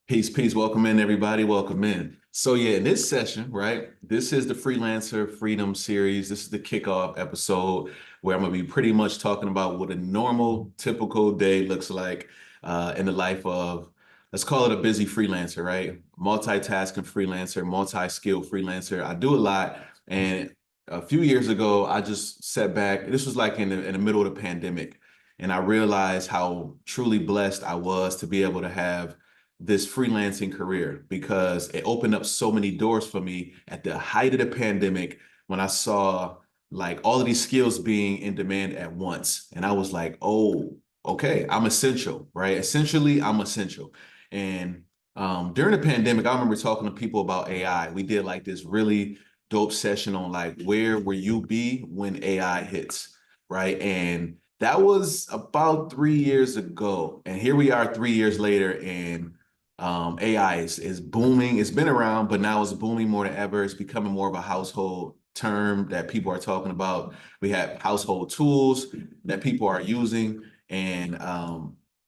Peace, peace. Welcome in, everybody. Welcome in. So, yeah, in this session, right, this is the Freelancer Freedom Series. This is the kickoff episode where I'm going to be pretty much talking about what a normal, typical day looks like in the life of, let's call it a busy freelancer, right? Multitasking freelancer, multi-skilled freelancer. I do a lot. And a few years ago, I just sat back. This was like in the middle of the pandemic. And I realized how truly blessed I was to be able to have this freelancing career because it opened up so many doors for me at the height of the pandemic when I saw like all of these skills being in demand at once. And I was like, oh, okay, I'm essential, right? Essentially, I'm essential. And during the pandemic, I remember talking to people about AI. We did like this really dope session on like, where will you be when AI hits, right? And that was about 3 years ago. And here we are 3 years later, and AI is booming. It's been around, but now it's booming more than ever. It's becoming more of a household term that people are talking about. We have household tools that people are using, and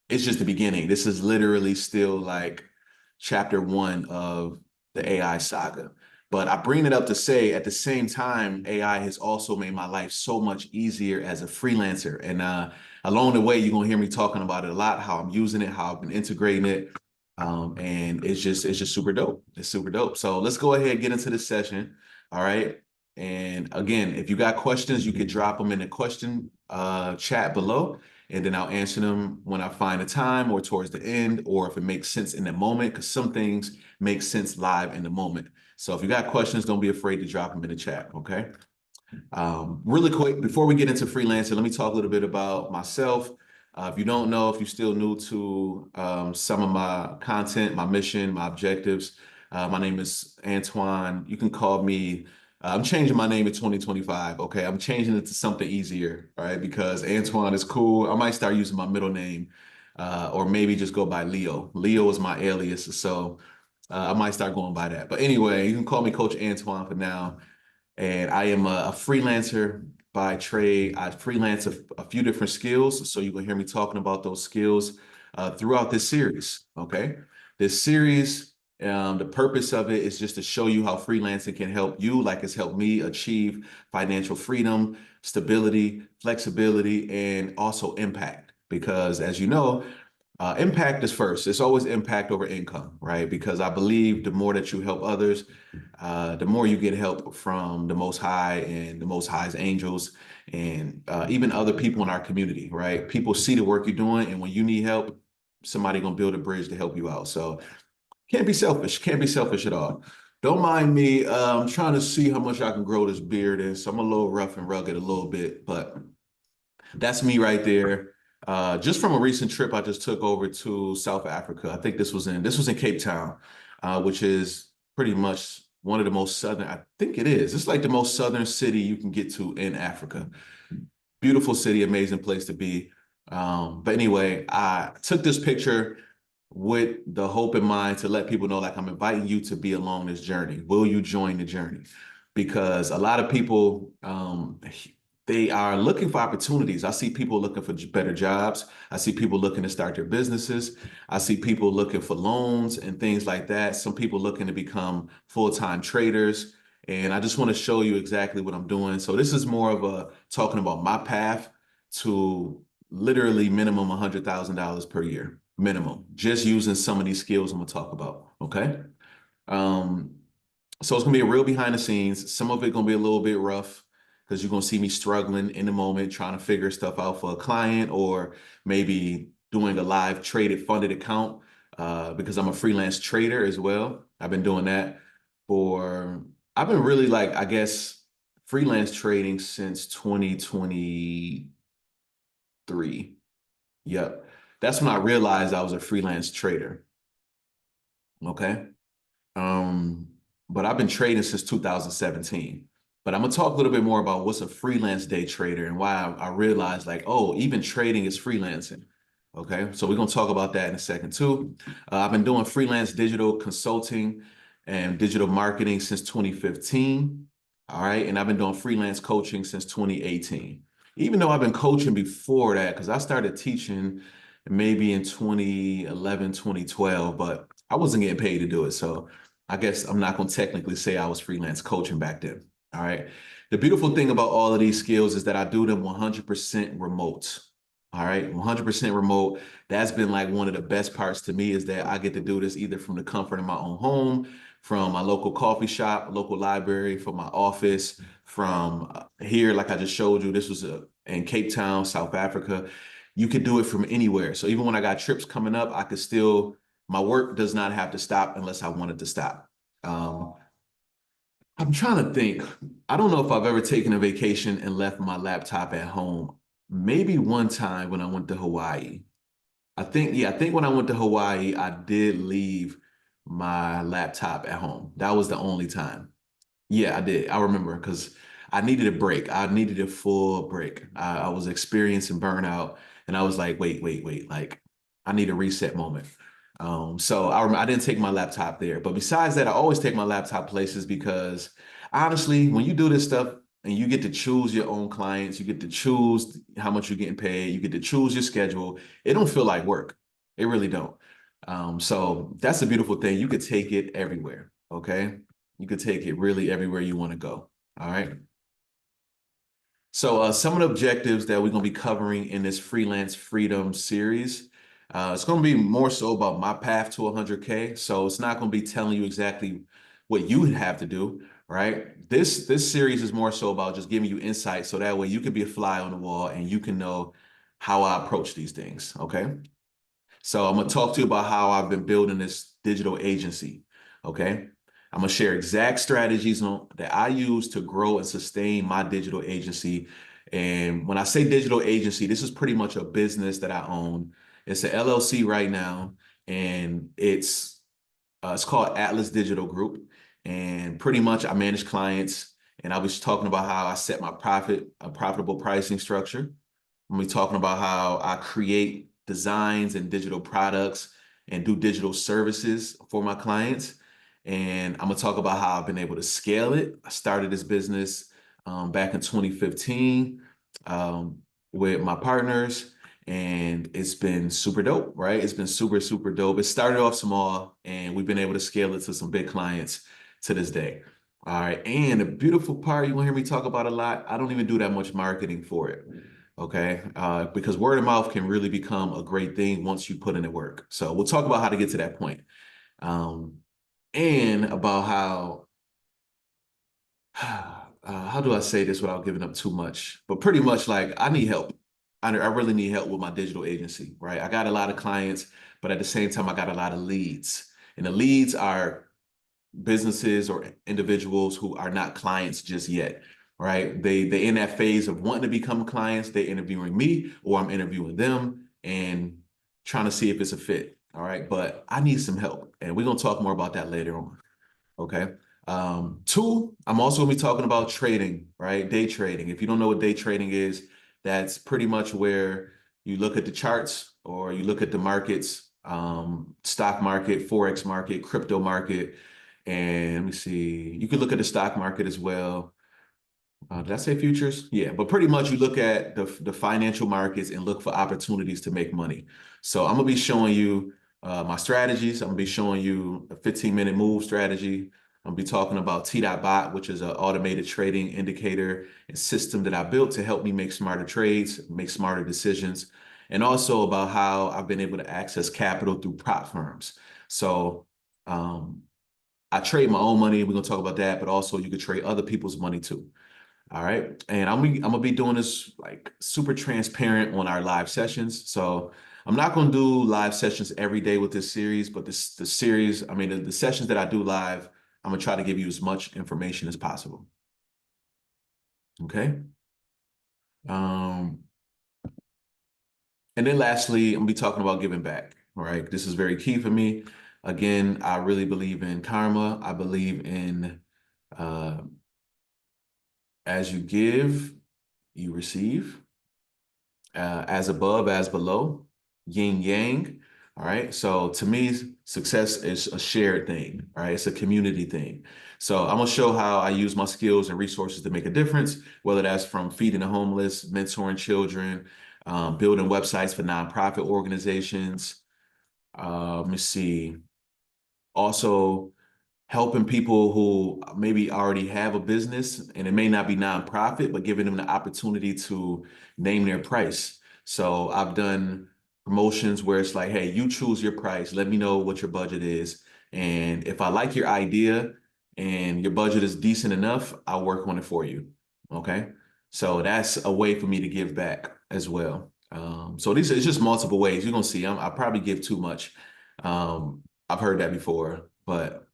it's just the beginning. This is literally still like chapter one of the AI saga. But I bring it up to say at the same time, AI has also made my life so much easier as a freelancer. And along the way, you're gonna hear me talking about it a lot, how I'm using it, how I've been integrating it. And it's just super dope. It's super dope. So let's go ahead and get into this session. All right. And again, if you got questions, you could drop them in the question chat below, and then I'll answer them when I find a time or towards the end, or if it makes sense in the moment, because some things make sense live in the moment. So if you got questions, don't be afraid to drop them in the chat. Okay. Really quick, before we get into freelancing, let me talk a little bit about myself. If you don't know, if you're still new to some of my content, my mission, my objectives, my name is Antoine. You can call me, I'm changing my name in 2025. Okay. I'm changing it to something easier, all right? Because Antoine is cool. I might start using my middle name or maybe just go by Leo. Leo is my alias. So I might start going by that. But anyway, you can call me Coach Antoine for now. And I am a freelancer by trade. I freelance a few different skills, so you will hear me talking about those skills throughout this series. Okay, this series, the purpose of it is just to show you how freelancing can help you, like it's helped me achieve financial freedom, stability, flexibility, and also impact. Because as you know, impact is first. It's always impact over income, right? Because I believe the more that you help others, the more you get help from the Most High and the Most High's angels, and even other people in our community, right? People see the work you're doing, and when you need help, somebody gonna build a bridge to help you out. So can't be selfish. Can't be selfish at all. Don't mind me. I'm trying to see how much I can grow this beard in. So I'm a little rough and rugged a little bit, but that's me right there. Just from a recent trip I just took over to South Africa. I think this was in Cape Town, which is pretty much one of the most southern. I think it is. It's like the most southern city you can get to in Africa. Beautiful city, amazing place to be. But anyway, I took this picture with the hope in mind to let people know, like, I'm inviting you to be along this journey. Will you join the journey? Because a lot of people, they are looking for opportunities. I see people looking for better jobs. I see people looking to start their businesses. I see people looking for loans and things like that. Some people looking to become full-time traders. And I just want to show you exactly what I'm doing. So this is more of a talking about my path to literally minimum $100,000 per year, minimum, just using some of these skills I'm gonna talk about. Okay. Um, so it's gonna be a real behind the scenes. Some of it gonna be a little bit rough because you're gonna see me struggling in the moment, trying to figure stuff out for a client, or maybe doing a live traded funded account because I'm a freelance trader as well. I've been doing that for, I've been really like, I guess, freelance trading since 2023. Yep. That's when I realized I was a freelance trader. Okay. Um, but I've been trading since 2017. But I'm gonna talk a little bit more about what's a freelance day trader and why I realized like, oh, even trading is freelancing. Okay, so we're gonna talk about that in a second too. I've been doing freelance digital consulting and digital marketing since 2015. All right, and I've been doing freelance coaching since 2018. Even though I've been coaching before that, because I started teaching maybe in 2011, 2012, but I wasn't getting paid to do it. So I guess I'm not going to technically say I was freelance coaching back then. All right. The beautiful thing about all of these skills is that I do them 100% remote. All right. 100% remote. That's been like one of the best parts to me is that I get to do this either from the comfort of my own home, from my local coffee shop, local library, from my office, from here, like I just showed you, this was in Cape Town, South Africa. You could do it from anywhere. So even when I got trips coming up, I could still, my work does not have to stop unless I wanted to stop. I'm trying to think. I don't know if I've ever taken a vacation and left my laptop at home. Maybe one time when I went to Hawaii. I think when I went to Hawaii, I did leave my laptop at home. That was the only time. Yeah, I did. I remember because I needed a break. I needed a full break. I was experiencing burnout, and I was like, wait. Like, I need a reset moment. So I didn't take my laptop there. But besides that, I always take my laptop places because honestly, when you do this stuff and you get to choose your own clients, you get to choose how much you're getting paid, you get to choose your schedule, it don't feel like work. It really don't. So that's a beautiful thing. You could take it everywhere. Okay. You could take it really everywhere you want to go. All right. So some of the objectives that we're going to be covering in this freelance freedom series, it's going to be more so about my path to 100K. So it's not going to be telling you exactly what you would have to do, right? This series is more so about just giving you insight so that way you can be a fly on the wall and you can know how I approach these things. Okay. So I'm gonna talk to you about how I've been building this digital agency. Okay. I'm gonna share exact strategies that I use to grow and sustain my digital agency. And when I say digital agency, this is pretty much a business that I own. It's an LLC right now, and it's called Atlas Digital Group. And pretty much I manage clients, and I was talking about how I set my a profitable pricing structure. I'm gonna be talking about how I create designs and digital products and do digital services for my clients. And I'm gonna talk about how I've been able to scale it. I started this business back in 2015 um, with my partners, and it's been super dope, right? It's been super dope. It started off small, and we've been able to scale it to some big clients to this day. All right. And the beautiful part, you will hear me talk about a lot. I don't even do that much marketing for it. Okay. Because word of mouth can really become a great thing once you put in the work. So we'll talk about how to get to that point. Um, and about how do I say this without giving up too much? But pretty much like I need help. I really need help with my digital agency, right? I got a lot of clients, but at the same time, I got a lot of leads. And the leads are businesses or individuals who are not clients just yet, right? They in that phase of wanting to become clients. They're interviewing me or I'm interviewing them and trying to see if it's a fit. All right. But I need some help. And we're gonna talk more about that later on. Okay. Two, I'm also gonna be talking about trading, right? Day trading. If you don't know what day trading is, that's pretty much where you look at the charts or you look at the markets, stock market, forex market, crypto market, and let me see. You could look at the stock market as well. Did I say futures? Yeah, but pretty much you look at the financial markets and look for opportunities to make money. So I'm gonna be showing you my strategies. I'm gonna be showing you a 15-minute move strategy. I'm gonna be talking about T.bot, which is an automated trading indicator and system that I built to help me make smarter trades, make smarter decisions, and also about how I've been able to access capital through prop firms. So um, I trade my own money. We're gonna talk about that, but also you could trade other people's money too. All right. And I'm gonna be doing this like super transparent on our live sessions. So I'm not gonna do live sessions every day with this series, but the series, I mean the sessions that I do live, I'm gonna try to give you as much information as possible. Okay. Um, and then lastly, I'm gonna be talking about giving back. All right. This is very key for me. Again, I really believe in karma. I believe in uh, as you give, you receive. As above, as below, yin yang. All right. So to me, success is a shared thing. All right. It's a community thing. So I'm gonna show how I use my skills and resources to make a difference, whether that's from feeding the homeless, mentoring children, building websites for nonprofit organizations. Let me see. Also, helping people who maybe already have a business and it may not be nonprofit, but giving them the opportunity to name their price. So I've done promotions where it's like, hey, you choose your price. Let me know what your budget is. And if I like your idea and your budget is decent enough, I'll work on it for you. Okay. So that's a way for me to give back as well. So these it's just multiple ways. You're gonna see. I probably give too much. I've heard that before, but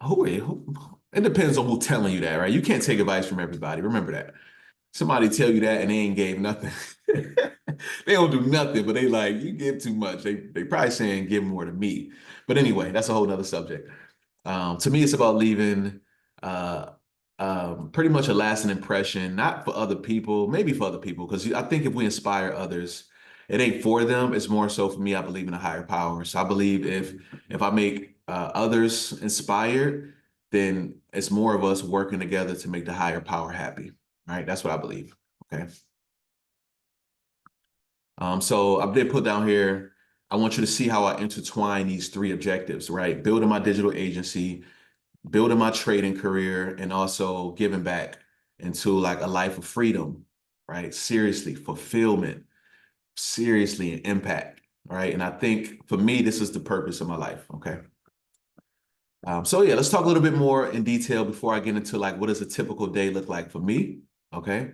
it depends on who's telling you that, right? You can't take advice from everybody. Remember that. Somebody tell you that and they ain't gave nothing. They don't do nothing, but they like, you give too much. They probably saying give more to me. But anyway, that's a whole nother subject. To me, it's about leaving uh, pretty much a lasting impression, not for other people, maybe for other people, because I think if we inspire others, it ain't for them. It's more so for me. I believe in a higher power. So I believe if I make others inspired, then it's more of us working together to make the higher power happy. Right? That's what I believe. Okay. So I did put down here. I want you to see how I intertwine these three objectives. Right? Building my digital agency, building my trading career, and also giving back into like a life of freedom, right? Seriously, fulfillment, seriously, and impact, right? And I think for me, this is the purpose of my life. Okay. So yeah, let's talk a little bit more in detail before I get into like what does a typical day look like for me. Okay.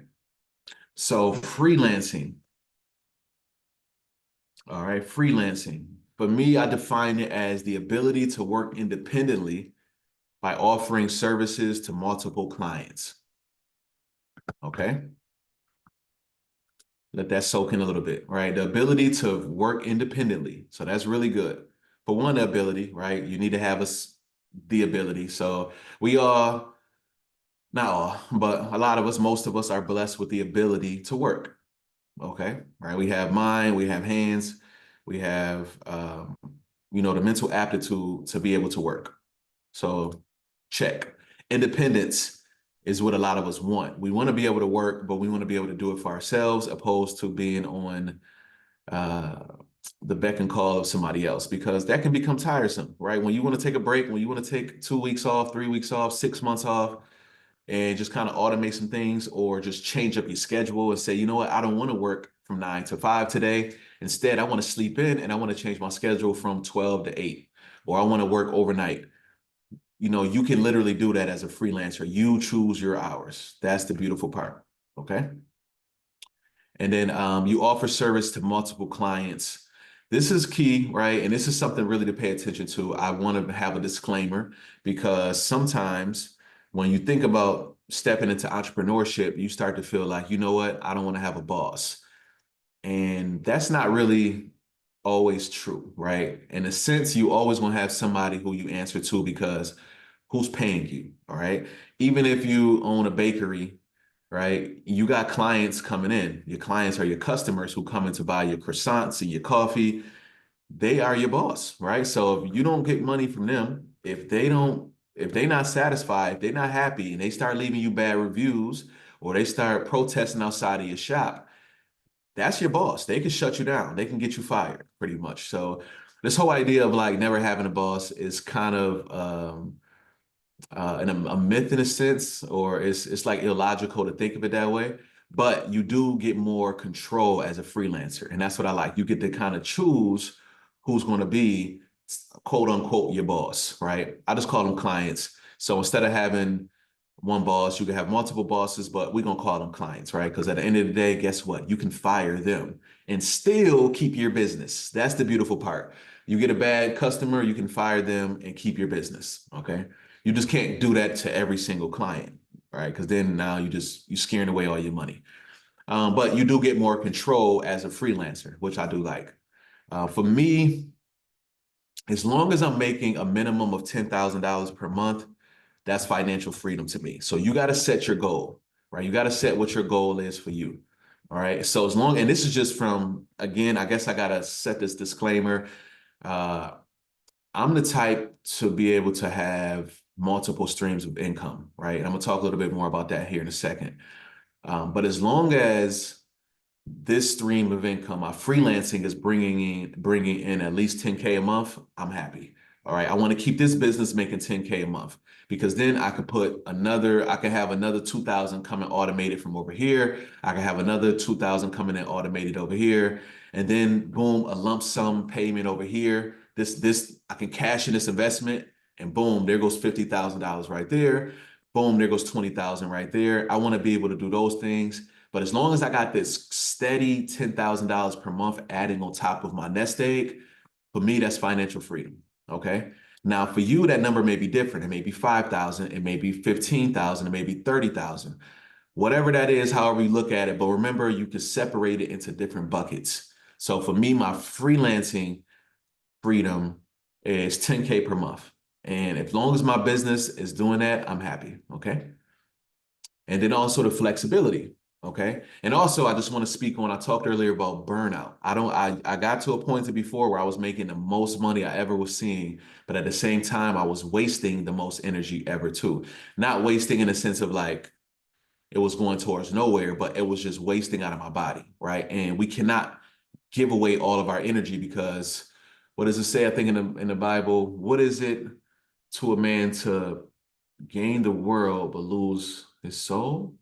So freelancing. All right, freelancing. For me, I define it as the ability to work independently by offering services to multiple clients. Okay. Let that soak in a little bit, right? The ability to work independently. So that's really good. For one, the ability, right? You need to have the ability. So we all, not all, but a lot of us, most of us are blessed with the ability to work. Okay. Right. We have mind, we have hands, we have, the mental aptitude to be able to work. So check. Independence is what a lot of us want. We want to be able to work, but we want to be able to do it for ourselves, opposed to being on uh, the beck and call of somebody else, because that can become tiresome, right? When you want to take a break, when you want to take 2 weeks off, 3 weeks off, 6 months off, and just kind of automate some things or just change up your schedule and say, you know what, I don't want to work from 9 to 5 today. Instead, I want to sleep in and I want to change my schedule from 12 to 8, or I want to work overnight. You can literally do that as a freelancer. You choose your hours. That's the beautiful part. Okay. And then you offer service to multiple clients. This is key, right? And this is something really to pay attention to. I want to have a disclaimer because sometimes when you think about stepping into entrepreneurship, you start to feel like, you know what, I don't want to have a boss. And that's not really always true, right? In a sense, you always want to have somebody who you answer to because who's paying you, all right? Even if you own a bakery, right? You got clients coming in. Your clients are your customers who come in to buy your croissants and your coffee. They are your boss, right? So if you don't get money from them, if they're not satisfied, if they're not happy and they start leaving you bad reviews or they start protesting outside of your shop, that's your boss. They can shut you down. They can get you fired pretty much. So this whole idea of like never having a boss is kind of a myth in a sense, or it's like illogical to think of it that way. But you do get more control as a freelancer, and that's what I like. You get to kind of choose who's going to be quote unquote your boss, right? I just call them clients. So instead of having one boss, you can have multiple bosses, but we're gonna call them clients, right? Because at the end of the day, guess what? You can fire them and still keep your business. That's the beautiful part. You get a bad customer, you can fire them and keep your business. Okay. You just can't do that to every single client, right? Because then now you're scaring away all your money. But you do get more control as a freelancer, which I do like. For me, as long as I'm making a minimum of $10,000 per month, that's financial freedom to me. So you got to set your goal, right? You got to set what your goal is for you. All right. So and this is just from, again, I guess I got to set this disclaimer. Uh, I'm the type to be able to have multiple streams of income, right? And I'm gonna talk a little bit more about that here in a second. But as long as this stream of income, my freelancing is bringing in at least 10K a month, I'm happy. All right. I want to keep this business making 10K a month because then I could I can have another 2,000 coming automated from over here. I can have another 2,000 coming in automated over here. And then boom, a lump sum payment over here. I can cash in this investment and boom, there goes $50,000 right there. Boom, there goes 20,000 right there. I want to be able to do those things. But as long as I got this steady $10,000 per month adding on top of my nest egg, for me, that's financial freedom. Okay. Now, for you, that number may be different. It may be 5,000, it may be 15,000, it may be 30,000. Whatever that is, however you look at it. But remember, you can separate it into different buckets. So for me, my freelancing freedom is 10K per month. And as long as my business is doing that, I'm happy. Okay. And then also the flexibility. Okay. And also, I just want to speak on, I talked earlier about burnout. I got to a point before where I was making the most money I ever was seeing, but at the same time, I was wasting the most energy ever too. Not wasting in the sense of like it was going towards nowhere, but it was just wasting out of my body. Right. And we cannot give away all of our energy because what does it say? I think in the Bible, what is it to a man to gain the world but lose his soul?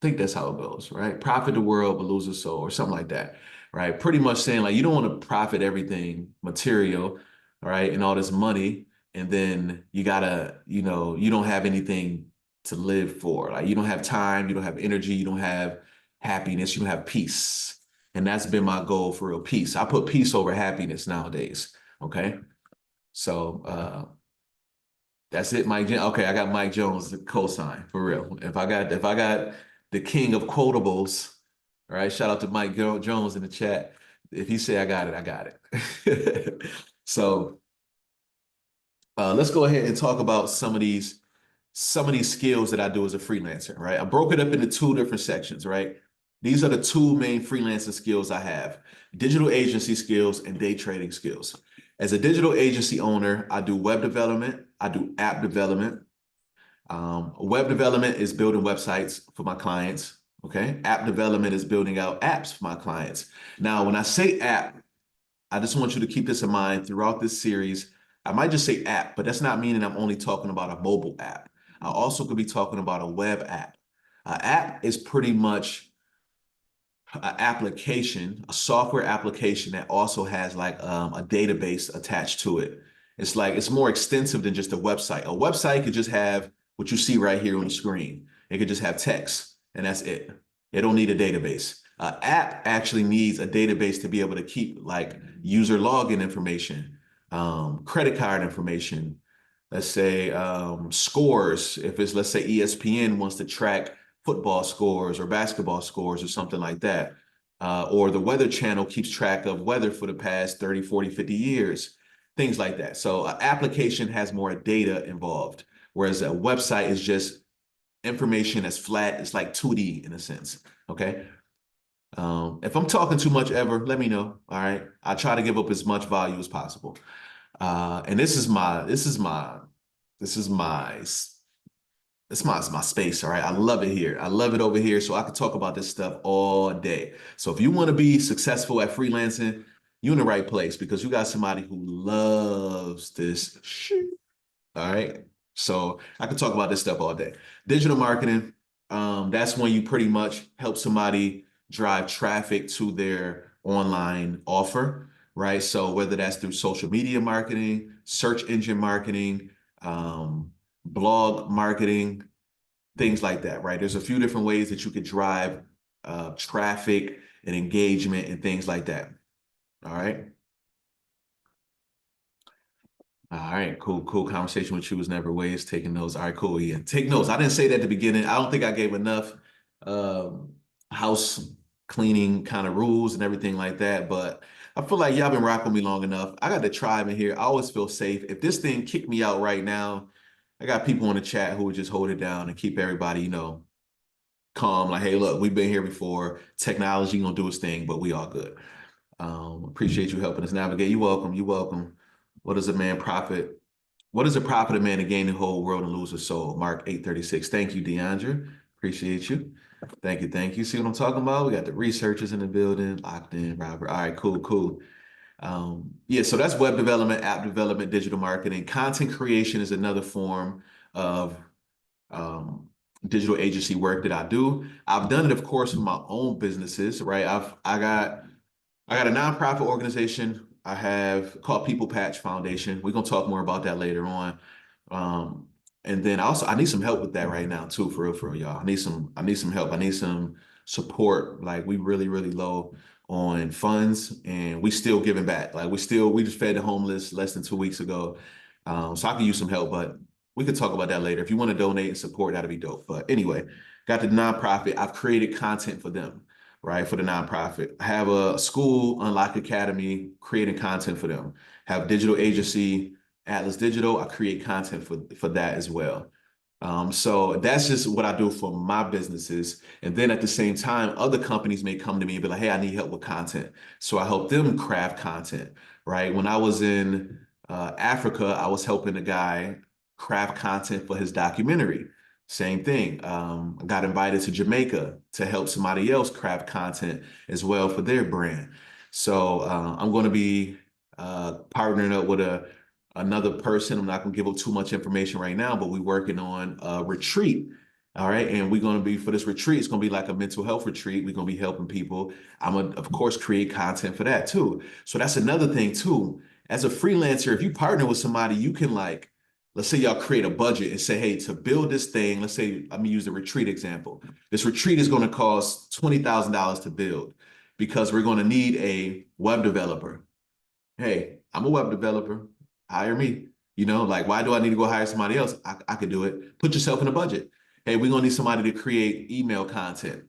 I think that's how it goes, right? Profit the world but lose his soul or something like that, right? Pretty much saying like you don't want to profit everything material, right? And all this money, and then you gotta, you don't have anything to live for. Like you don't have time, you don't have energy, you don't have happiness, you don't have peace. And that's been my goal for real, peace. I put peace over happiness nowadays. Okay. So that's it, Mike. Okay, I got Mike Jones the cosign for real. If I got the king of quotables, all right. Shout out to Mike Jones in the chat. If he say I got it, I got it. So let's go ahead and talk about some of these skills that I do as a freelancer. Right, I broke it up into two different sections. Right, these are the two main freelancing skills I have: digital agency skills and day trading skills. As a digital agency owner, I do web development, I do app development. Web development is building websites for my clients. Okay. App development is building out apps for my clients. Now, when I say app, I just want you to keep this in mind throughout this series. I might just say app, but that's not meaning I'm only talking about a mobile app. I also could be talking about a web app. An app is pretty much a software application that also has like a database attached to it. It's like it's more extensive than just a website. A website could just have what you see right here on the screen. It could just have text, and that's it. It don't need a database. An app actually needs a database to be able to keep like user login information, credit card information, let's say scores. If it's, let's say, ESPN wants to track football scores or basketball scores or something like that. Or the Weather Channel keeps track of weather for the past 30, 40, 50 years, things like that. So an application has more data involved, whereas a website is just information that's flat. It's like 2D in a sense. Okay. If I'm talking too much ever, let me know. All right. I try to give up as much value as possible. And this is my my space. All right. I love it here. I love it over here. So I could talk about this stuff all day. So if you want to be successful at freelancing, you're in the right place because you got somebody who loves this shit. All right. So I could talk about this stuff all day. Digital marketing, that's when you pretty much help somebody drive traffic to their online offer, right? So whether that's through social media marketing, search engine marketing, blog marketing, things like that, right? There's a few different ways that you could drive traffic and engagement and things like that. All right. All right, cool. Conversation with you was never waste. Taking notes. All right, cool. Yeah, take notes. I didn't say that at the beginning. I don't think I gave enough um, house cleaning kind of rules and everything like that. But I feel like y'all been rocking me long enough. I got the tribe in here. I always feel safe. If this thing kicked me out right now, I got people in the chat who would just hold it down and keep everybody, calm. Like, hey, look, we've been here before. Technology gonna do its thing, but we all good. Appreciate you helping us navigate. You welcome. You welcome. What does a man profit? What does it profit a man to gain the whole world and lose his soul? Mark 8:36. Thank you, DeAndre. Appreciate you. Thank you. See what I'm talking about? We got the researchers in the building, locked in, Robert. All right, cool. Yeah, so that's web development, app development, digital marketing. Content creation is another form of um, digital agency work that I do. I've done it, of course, for my own businesses, right? I got a nonprofit organization I have called People Patch Foundation. We're gonna talk more about that later on. Um, and then also I need some help with that right now too, for real, y'all. I need some help. I need some support. Like we really, really low on funds and we still giving back. Like we just fed the homeless less than 2 weeks ago. So I could use some help, but we could talk about that later. If you want to donate and support, that'd be dope. But anyway, got the nonprofit. I've created content for them, right? For the nonprofit. I have a school, Unlock Academy, creating content for them. Have digital agency, Atlas Digital. I create content for that as well. So that's just what I do for my businesses. And then at the same time, other companies may come to me and be like, hey, I need help with content. So I help them craft content, right? When I was in Africa, I was helping a guy craft content for his documentary. Same thing. I got invited to Jamaica to help somebody else craft content as well for their brand. So I'm going to be partnering up with another person. I'm not going to give up too much information right now, but we're working on a retreat. All right. And we're going to be for this retreat, it's going to be like a mental health retreat. We're going to be helping people. I'm going to, of course, create content for that too. So that's another thing too. As a freelancer, if you partner with somebody, you can like, let's say y'all create a budget and say, hey, to build this thing, let's say, let me use the retreat example. This retreat is going to cost $20,000 to build because we're going to need a web developer. Hey, I'm a web developer. Hire me. Like, why do I need to go hire somebody else? I could do it. Put yourself in a budget. Hey, we're going to need somebody to create email content.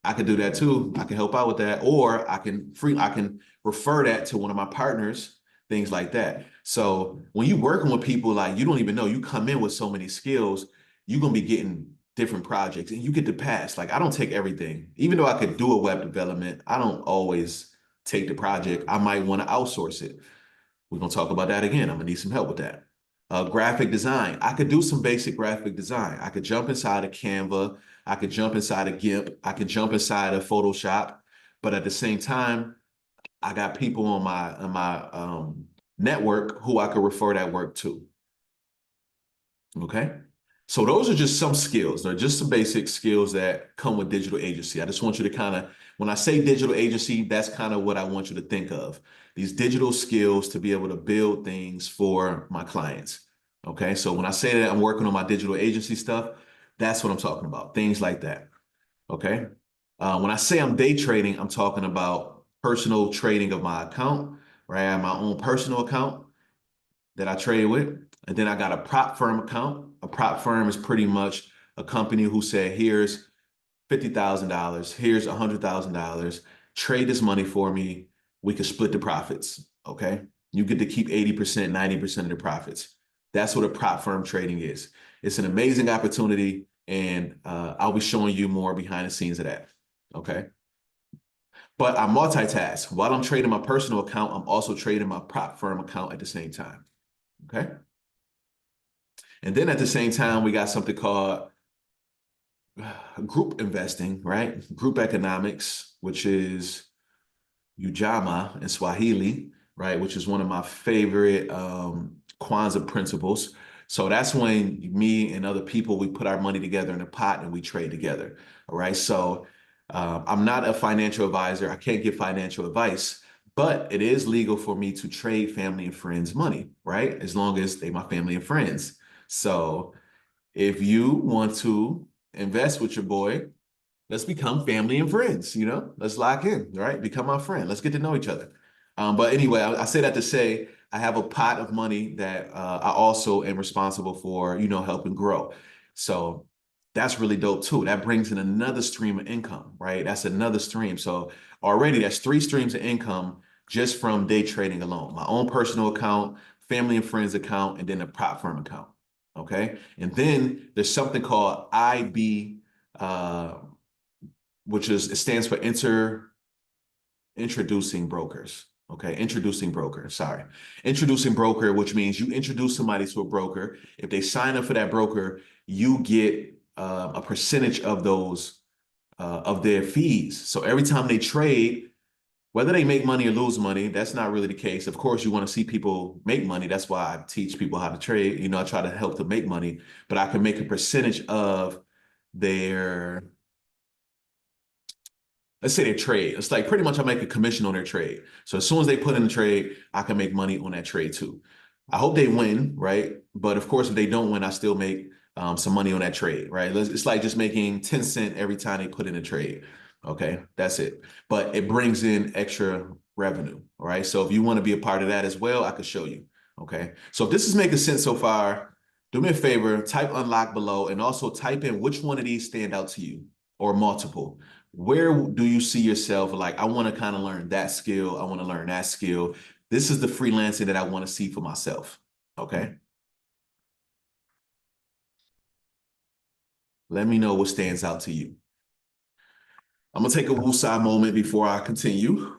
I could do that too. I can help out with that, or I can refer that to one of my partners, things like that. So when you're working with people, like you don't even know, you come in with so many skills, you're gonna be getting different projects and you get to pass. Like I don't take everything. Even though I could do a web development, I don't always take the project. I might want to outsource it. We're gonna talk about that again. I'm gonna need some help with that. Graphic design. I could do some basic graphic design. I could jump inside of Canva. I could jump inside of GIMP. I could jump inside of Photoshop. But at the same time, I got people on my network who I could refer that work to. Okay. So those are just some skills. They're just some basic skills that come with digital agency. I just want you to kind of, when I say digital agency, that's kind of what I want you to think of. These digital skills to be able to build things for my clients. Okay. So when I say that I'm working on my digital agency stuff, that's what I'm talking about. Things like that. Okay. When I say I'm day trading, I'm talking about personal trading of my account, right? I have my own personal account that I trade with. And then I got a prop firm account. A prop firm is pretty much a company who said, here's $50,000, here's $100,000, trade this money for me. We can split the profits. Okay. You get to keep 80%, 90% of the profits. That's what a prop firm trading is. It's an amazing opportunity. And I'll be showing you more behind the scenes of that. Okay. But I multitask. While I'm trading my personal account, I'm also trading my prop firm account at the same time. Okay. And then at the same time, we got something called group investing, right? Group economics, which is Ujamaa in Swahili, right? Which is one of my favorite Kwanzaa principles. So that's when me and other people, we put our money together in a pot and we trade together. All right. So I'm not a financial advisor. I can't give financial advice, but it is legal for me to trade family and friends money, right? As long as they my family and friends. So if you want to invest with your boy, let's become family and friends, let's lock in, right? Become my friend. Let's get to know each other. But anyway, I say that to say I have a pot of money that I also am responsible for, helping grow. So that's really dope too. That brings in another stream of income, right? That's another stream. So already that's three streams of income just from day trading alone. My own personal account, family and friends account, and then a prop firm account. Okay. And then there's something called IB, uh, it stands for introducing brokers. Okay, introducing broker, sorry. Introducing broker, which means you introduce somebody to a broker. If they sign up for that broker, you get a percentage of those of their fees. So every time they trade, Whether they make money or lose money, that's not really the case. Of course, you want to see people make money. That's why I teach people how to trade. I try to help them make money, but I can make a percentage of their, let's say, their trade. It's like pretty much I make a commission on their trade. So as soon as they put in the trade, I can make money on that trade too. I hope they win, right? But of course, if they don't win, I still make some money on that trade, right? It's like just making 10 cents every time they put in a trade. Okay, that's it. But it brings in extra revenue, all right? So if you want to be a part of that as well, I could show you, okay? So if this is making sense so far, do me a favor, type unlock below and also type in which one of these stand out to you or multiple. Where do you see yourself? Like, I want to kind of learn that skill. I want to learn that skill. This is the freelancing that I want to see for myself. Okay. Let me know what stands out to you. I'm going to take a woosah moment before I continue.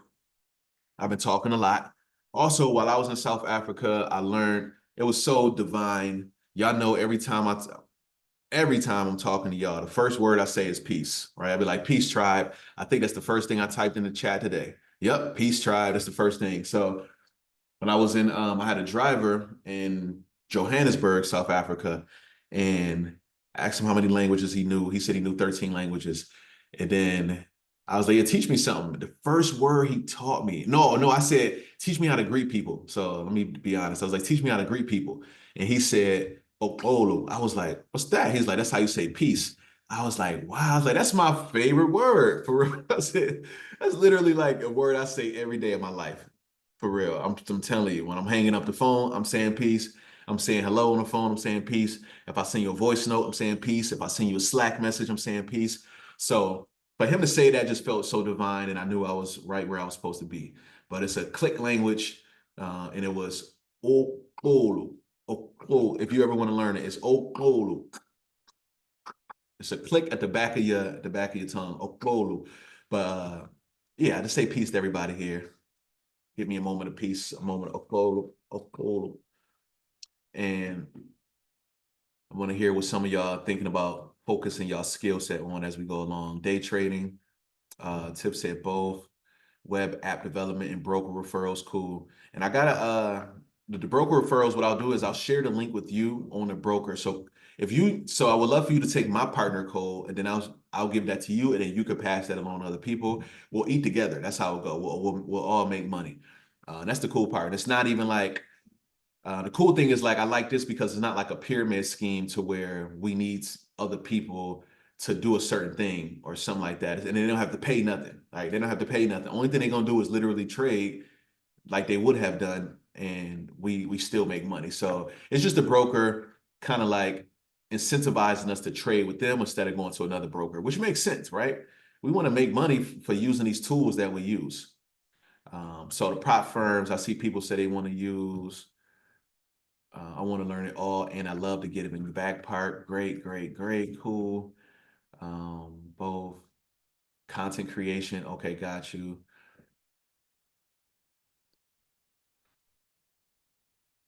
I've been talking a lot. Also, while I was in South Africa, I learned it was so divine. Y'all know every time I'm talking to y'all, the first word I say is peace, right? I'd be like, peace tribe. I think that's the first thing I typed in the chat today. Yep, peace tribe. That's the first thing. So when I was in, I had a driver in Johannesburg, South Africa, and I asked him how many languages he knew. He said he knew 13 languages. And then I was like, yeah, teach me something. The first word he taught me, no, I said, teach me how to greet people. So let me be honest. I was like, teach me how to greet people. And he said, Okolo. I was like, what's that? He's like, that's how you say peace. I was like, wow. I was like, that's my favorite word. For real. I said, that's literally like a word I say every day of my life. For real. I'm telling you, when I'm hanging up the phone, I'm saying peace. I'm saying hello on the phone, I'm saying peace. If I send you a voice note, I'm saying peace. If I send you a Slack message, I'm saying peace. So for him to say that just felt so divine, and I knew I was right where I was supposed to be. But it's a click language, and it was Okolo. Okolo. If you ever want to learn it, it's Okolo. It's a click at the back of your tongue, Okolo. But yeah, I just say peace to everybody here. Give me a moment of peace, a moment of Okolo. And I want to hear what some of y'all thinking about focusing y'all skill set on as we go along. Day trading, Tip said both. Web app development and broker referrals, cool. And I gotta the broker referrals, what I'll do is I'll share the link with you on the broker. So I would love for you to take my partner code and then I'll give that to you and then you could pass that along to other people. We'll eat together. That's how it'll go. We'll all make money. That's the cool part. It's not even like the cool thing is like I like this because it's not like a pyramid scheme to where we need other people to do a certain thing or something like that, and they don't have to pay nothing. Like they don't have to pay nothing. Only thing they're gonna do is literally trade like they would have done, and we still make money. So it's just a broker kind of like incentivizing us to trade with them instead of going to another broker, which makes sense, right? We want to make money for using these tools that we use. So the prop firms, I see people say they want to use. I want to learn it all, and I love to get it in the back part. Great, great, great, cool. Both content creation. Okay, got you.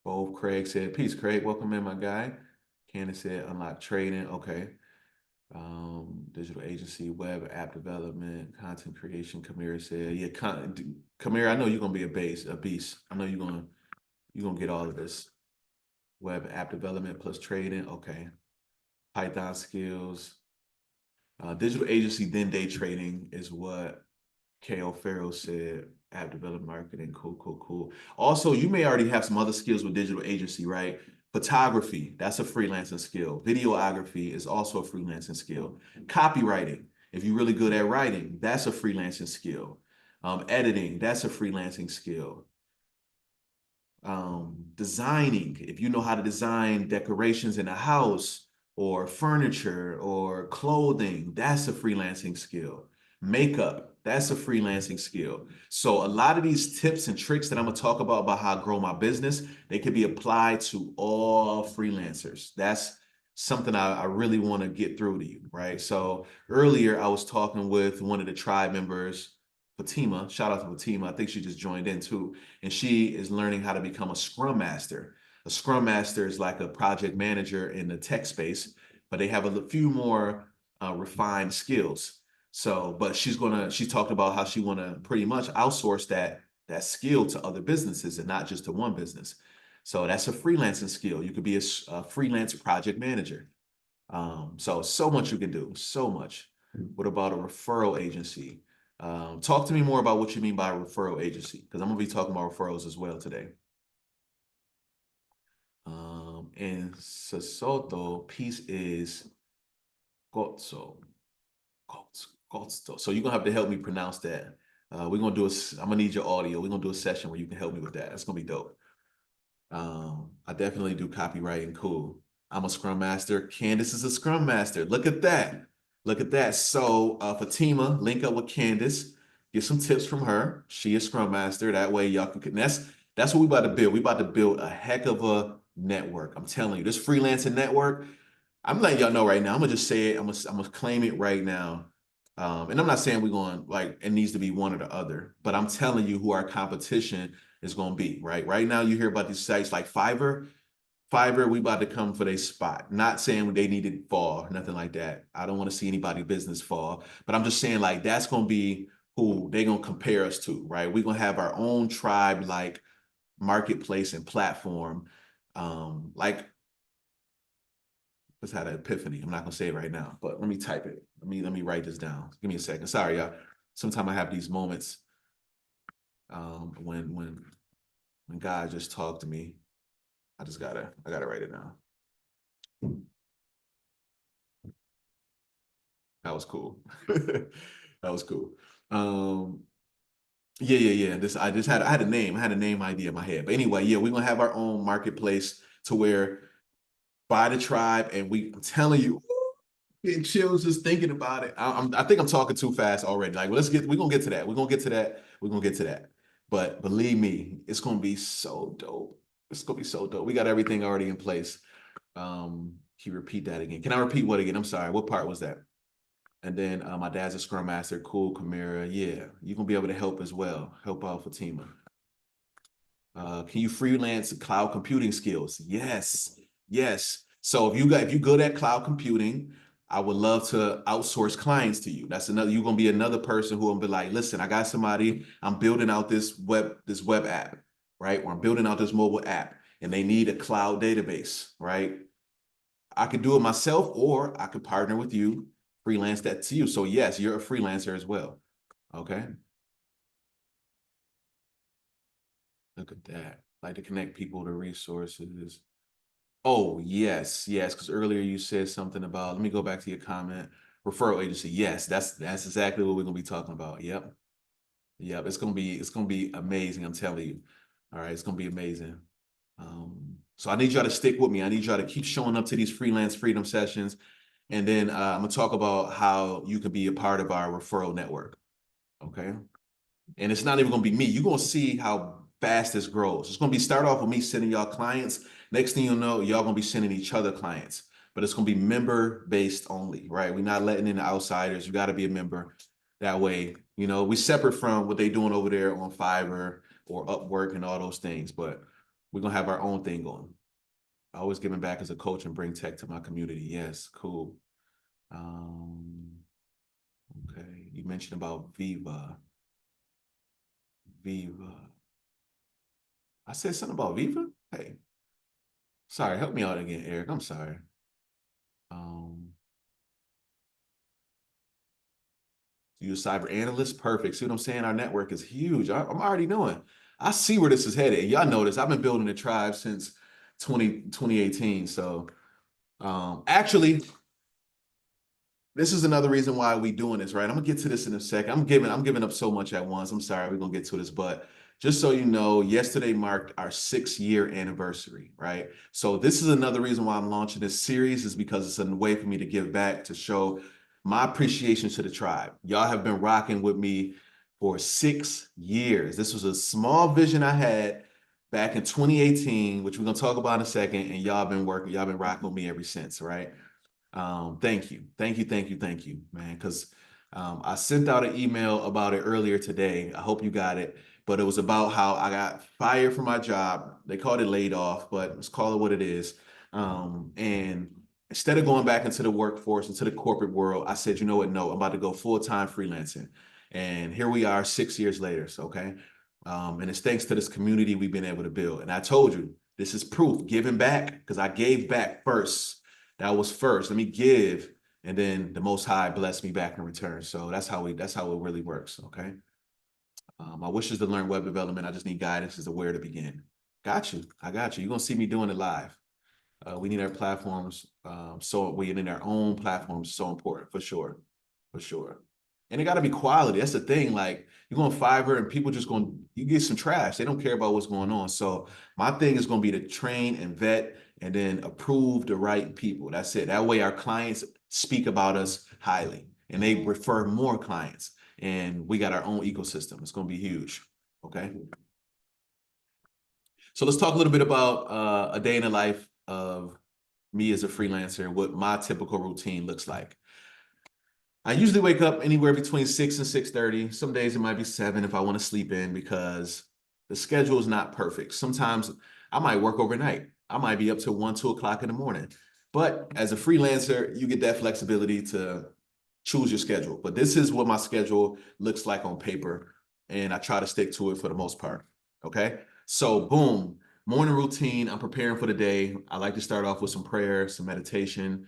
Both Craig said, peace, Craig. Welcome in, my guy. Candace said, unlock trading. Okay. Digital agency, web app development, content creation. Kamira said, yeah, Kamira, I know you're gonna be a beast. I know you're gonna get all of this. Web app development plus trading. Okay. Python skills. Digital agency, then day trading is what KO Farrell said. App development marketing. Cool, cool, cool. Also, you may already have some other skills with digital agency, right? Photography, that's a freelancing skill. Videography is also a freelancing skill. Copywriting, if you're really good at writing, that's a freelancing skill. Editing, that's a freelancing skill. Designing, if you know how to design decorations in a house or furniture or clothing, that's a freelancing skill. Makeup, that's a freelancing skill. So a lot of these tips and tricks that I'm gonna talk about how I grow my business, they could be applied to all freelancers. That's something I really want to get through to you, right? So earlier I was talking with one of the tribe members, Fatima. Shout out to Fatima. I think she just joined in too, and she is learning how to become a scrum master. A scrum master is like a project manager in the tech space, but they have a few more refined skills. So, but she talked about how she want to pretty much outsource that skill to other businesses and not just to one business. So that's a freelancing skill. You could be a freelance project manager. So much you can do, so much. What about a referral agency? Talk to me more about what you mean by a referral agency, because I'm gonna be talking about referrals as well today. And Sesotho piece is Gotso. Gotso. So you're gonna have to help me pronounce that. We're gonna do I'm gonna need your audio. We're gonna do a session where you can help me with that. That's gonna be dope. I definitely do copywriting. Cool. I'm a Scrum Master. Candace is a Scrum Master. Look at that. Look at that. So Fatima, link up with Candace. Get some tips from her. She is Scrum Master. That way y'all can. That's what we about to build. We about to build a heck of a network. I'm telling you, this freelancing network. I'm letting y'all know right now. I'm gonna just say it. I'm gonna claim it right now. And I'm not saying we're going like it needs to be one or the other, but I'm telling you who our competition is going to be, right? Right now, you hear about these sites like Fiverr. Fiverr, we about to come for their spot. Not saying they need to fall, nothing like that. I don't want to see anybody business fall, but I'm just saying like that's going to be who they're going to compare us to, right? We're going to have our own tribe like marketplace and platform. Like just had an epiphany. I'm not gonna say it right now, but let me type it. Let me write this down. Give me a second. Sorry, y'all. Sometimes I have these moments when God just talked to me. I gotta write it down. That was cool. That was cool. Um, yeah. I had a name. I had a name idea in my head. But anyway, yeah, we're gonna have our own marketplace to where buy the tribe, and I'm telling you, getting chills just thinking about it. I think I'm talking too fast already. Like, we're gonna get to that. We're gonna get to that. We're gonna get to that. But believe me, it's gonna be so dope. It's gonna be so dope. We got everything already in place. Can you repeat that again? Can I repeat what again? I'm sorry. What part was that? And then my dad's a scrum master. Cool, Kamara. Yeah, you're gonna be able to help as well. Help out Fatima. Can you freelance cloud computing skills? Yes, yes. So if you're good at cloud computing, I would love to outsource clients to you. That's another. You're gonna be another person who will be like, listen, I got somebody. I'm building out this web app, right? Or I'm building out this mobile app, and they need a cloud database, right? I could do it myself, or I could partner with you, freelance that to you. So yes, you're a freelancer as well. Okay. Look at that. Like to connect people to resources. Oh, yes. Because earlier you said something about, let me go back to your comment. Referral agency. Yes, that's exactly what we're gonna be talking about. Yep. Yep. It's gonna be amazing. I'm telling you. All right, it's gonna be amazing. So I need y'all to stick with me. I need y'all to keep showing up to these freelance freedom sessions. And then I'm gonna talk about how you can be a part of our referral network. Okay. And it's not even gonna be me. You're gonna see how fast this grows. It's gonna be start off with me sending y'all clients. Next thing you know, y'all gonna be sending each other clients. But it's gonna be member based only, right? We're not letting in the outsiders. You got to be a member. That way, we separate from what they doing over there on Fiverr or Upwork and all those things. But we're gonna have our own thing going. Always giving back as a coach and bring tech to my community. Yes, cool. Um, okay. You mentioned about Viva. Viva. I said something about Viva? Hey, sorry, help me out again, Eric. I'm sorry. Um, you a cyber analyst? Perfect. See what I'm saying? Our network is huge. I'm already knowing. I see where this is headed. And y'all notice I've been building a tribe since 2018. So actually, this is another reason why we doing this, right? I'm gonna get to this in a second. I'm giving up so much at once. I'm sorry, we're gonna get to this, but just so you know, yesterday marked our 6-year anniversary, right? So this is another reason why I'm launching this series is because it's a way for me to give back, to show my appreciation to the tribe. Y'all have been rocking with me for 6 years. This was a small vision I had back in 2018, which we're gonna talk about in a second, and y'all been rocking with me ever since, right? Thank you, man. Because I sent out an email about it earlier today. I hope you got it. But it was about how I got fired from my job. They called it laid off, but let's call it what it is. And instead of going back into the workforce, into the corporate world, I said, you know what? No, I'm about to go full-time freelancing. And here we are 6 years later. So, okay. And it's thanks to this community we've been able to build. And I told you, this is proof, giving back, because I gave back first. That was first. Let me give. And then the Most High blessed me back in return. So that's how it really works. Okay. My wish is to learn web development. I just need guidance as to where to begin. Got you. I got you. You're gonna see me doing it live. We need our platforms. So we need our own platforms. So important for sure, for sure. And it got to be quality. That's the thing. Like you're going Fiverr and people just going, you get some trash. They don't care about what's going on. So my thing is going to be to train and vet and then approve the right people. That's it. That way our clients speak about us highly and they refer more clients. And we got our own ecosystem. It's going to be huge. Okay. So let's talk a little bit about a day in the life of me as a freelancer, what my typical routine looks like. I usually wake up anywhere between 6 and 6:30. Some days it might be 7 if I want to sleep in because the schedule is not perfect. Sometimes I might work overnight. I might be up to 1, 2 o'clock in the morning. But as a freelancer, you get that flexibility to choose your schedule. But this is what my schedule looks like on paper, and I try to stick to it for the most part. Okay. So, boom, morning routine. I'm preparing for the day. I like to start off with some prayer, some meditation.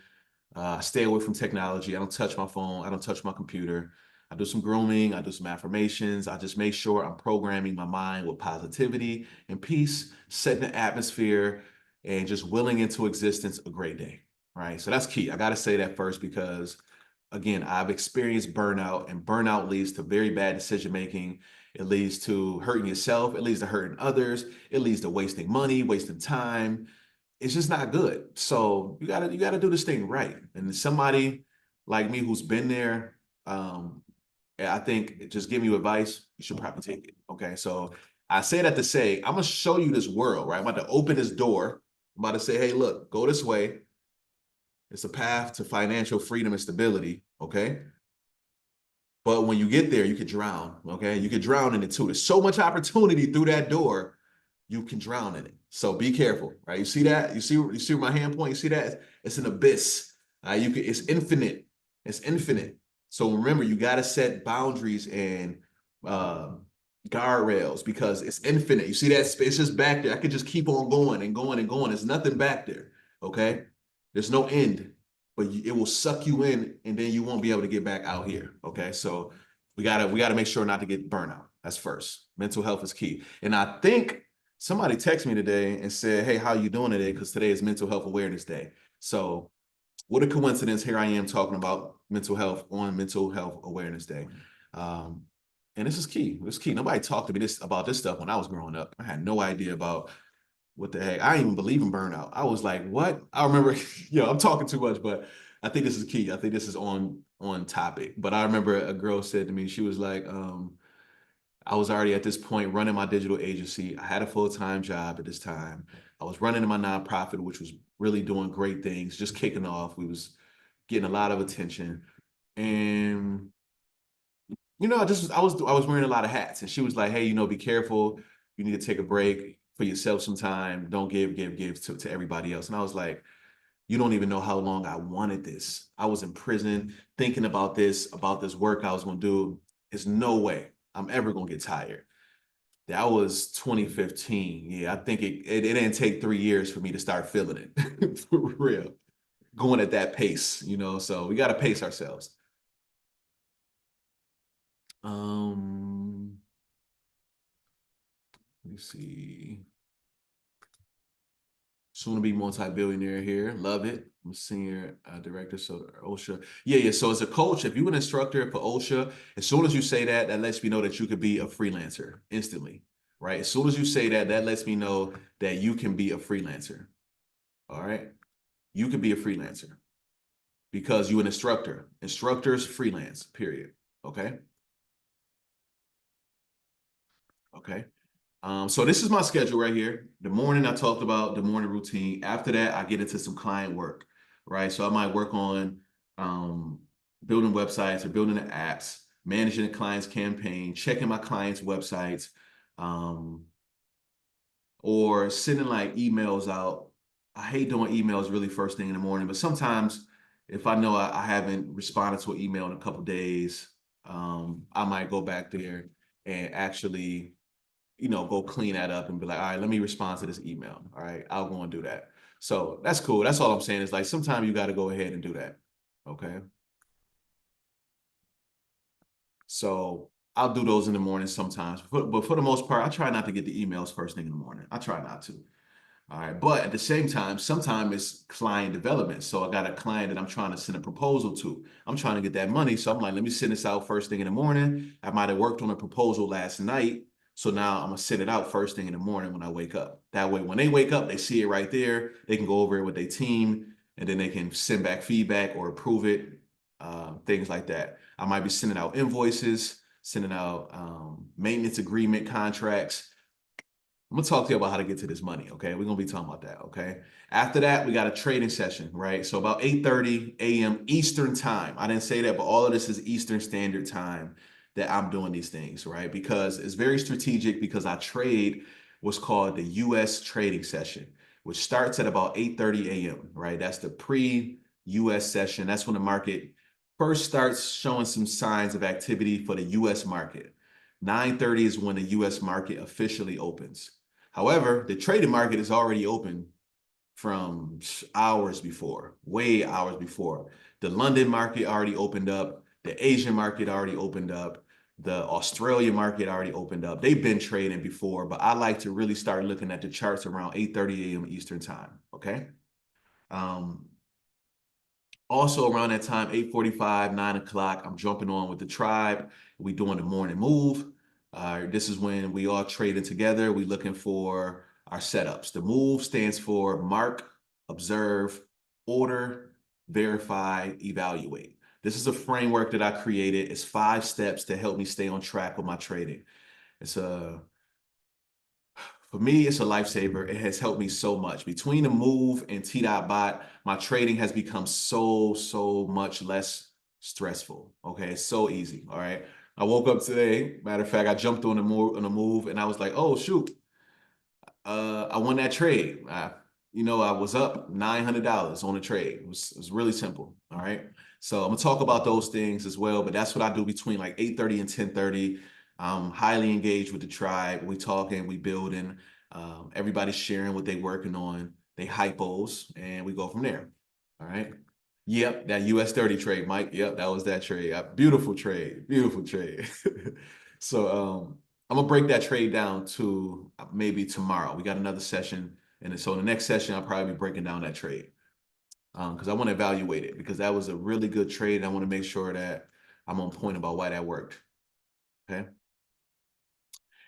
Stay away from technology. I don't touch my phone. I don't touch my computer. I do some grooming. I do some affirmations. I just make sure I'm programming my mind with positivity and peace, setting the atmosphere, and just willing into existence a great day. Right. So that's key. I got to say that first because, again, I've experienced burnout, and burnout leads to very bad decision making. It leads to hurting yourself. It leads to hurting others. It leads to wasting money, wasting time. It's just not good. So you gotta do this thing right. And somebody like me who's been there, I think just giving you advice, you should probably take it. Okay. So I say that to say, I'm gonna show you this world, right? I'm about to open this door. I'm about to say, hey, look, go this way. It's a path to financial freedom and stability. Okay. But when you get there, you could drown. Okay. You could drown in it too. There's so much opportunity through that door, you can drown in it. So be careful, right? You see that? You see my hand point? You see that? It's an abyss. It's infinite. It's infinite. So remember, you got to set boundaries and uh, guardrails because it's infinite. You see that space? It's just back there. I could just keep on going and going and going. There's nothing back there. Okay. There's no end, but it will suck you in, and then you won't be able to get back out here. Okay, so we gotta make sure not to get burnout. That's first. Mental health is key. And I think somebody texted me today and said, "Hey, how you doing today? Because today is Mental Health Awareness Day." So what a coincidence! Here I am talking about mental health on Mental Health Awareness Day. Um, and this is key. This is key. Nobody talked to me about this stuff when I was growing up. I had no idea about what the heck? I didn't even believe in burnout. I was like, what? I remember, I'm talking too much, but I think this is key. I think this is on topic. But I remember a girl said to me, she was like, I was already at this point running my digital agency. I had a full-time job at this time. I was running my nonprofit, which was really doing great things, just kicking off. We was getting a lot of attention. And I was wearing a lot of hats, and she was like, "Hey, be careful. You need to take a break for yourself sometime. Don't give to everybody else." And I was like, "You don't even know how long I wanted this. I was in prison thinking about this work I was going to do. There's no way I'm ever going to get tired." That was 2015. Yeah, I think it didn't take 3 years for me to start feeling it for real, going at that pace. So we got to pace ourselves. Um, Let me see. Soon to be multi-billionaire here. Love it. I'm a senior director, so OSHA. Yeah, yeah. So as a coach, if you're an instructor for OSHA, as soon as you say that, that lets me know that you could be a freelancer instantly, right? As soon as you say that, that lets me know that you can be a freelancer. All right. You can be a freelancer because you're an instructor. Instructors freelance, period. Okay. Okay. So this is my schedule right here. The morning I talked about the morning routine. After that, I get into some client work, right? So I might work on um, building websites or building the apps, managing the client's campaign, checking my clients' websites, um, or sending like emails out I hate doing emails really first thing in the morning, but sometimes if I know I haven't responded to an email in a couple days, I might go back there and actually, go clean that up and be like, all right, let me respond to this email. All right, I'll go and do that. So that's cool. That's all I'm saying is like sometimes you got to go ahead and do that. Okay. So I'll do those in the morning sometimes, but for the most part, I try not to get the emails first thing in the morning. I try not to. All right. But at the same time, sometimes it's client development. So I got a client that I'm trying to send a proposal to. I'm trying to get that money. So I'm like, let me send this out first thing in the morning. I might have worked on a proposal last night. So now I'm gonna send it out first thing in the morning when I wake up. That way, when they wake up, they see it right there. They can go over it with their team and then they can send back feedback or approve it, things like that. I might be sending out invoices, sending out maintenance agreement contracts. I'm gonna talk to you about how to get to this money. Okay, we're gonna be talking about that. Okay. After that, we got a trading session, right? So about 8:30 a.m. Eastern time. I didn't say that, but all of this is Eastern Standard Time that I'm doing these things, right? Because it's very strategic because I trade what's called the U.S. trading session, which starts at about 8:30 a.m. Right? That's the pre-U.S. session. That's when the market first starts showing some signs of activity for the U.S. market. 9:30 is when the U.S. market officially opens. However, the trading market is already open from hours before, way hours before. The London market already opened up. The Asian market already opened up. The Australian market already opened up. They've been trading before, but I like to really start looking at the charts around 8:30 a.m. Eastern time. Okay. Um, Also around that time, 8:45, 9 o'clock, I'm jumping on with the tribe. We doing the morning move. This is when we all trading together. We looking for our setups. The move stands for mark, observe, order, verify, evaluate. This is a framework that I created. It's 5 steps to help me stay on track with my trading. It's a For me, it's a lifesaver. It has helped me so much. Between the move and T.bot, my trading has become so much less stressful. Okay, it's so easy. All right. I woke up today. Matter of fact, I jumped on the move and I was like, oh shoot, I won that trade. I was up $900 on the trade. It was really simple. All right. So I'm gonna talk about those things as well. But that's what I do between like 8:30 and 10:30. I'm highly engaged with the tribe. We talking, we building. Everybody's sharing what they working on. They hypos, and we go from there. All right. Yep, that US 30 trade, Mike. Yep, that was that trade. Beautiful trade. Beautiful trade. So I'm gonna break that trade down to maybe tomorrow. We got another session, and so in the next session, I'll probably be breaking down that trade because I want to evaluate it because that was a really good trade. I want to make sure that I'm on point about why that worked. Okay.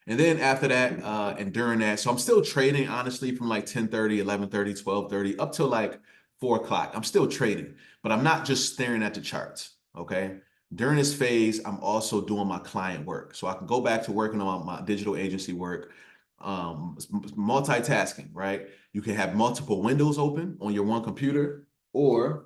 And then after that, and during that, so I'm still trading honestly from like 10:30, 11:30, 12:30 up till like 4 o'clock. I'm still trading, but I'm not just staring at the charts. Okay. During this phase, I'm also doing my client work. So I can go back to working on my digital agency work, multitasking, right? You can have multiple windows open on your one computer, or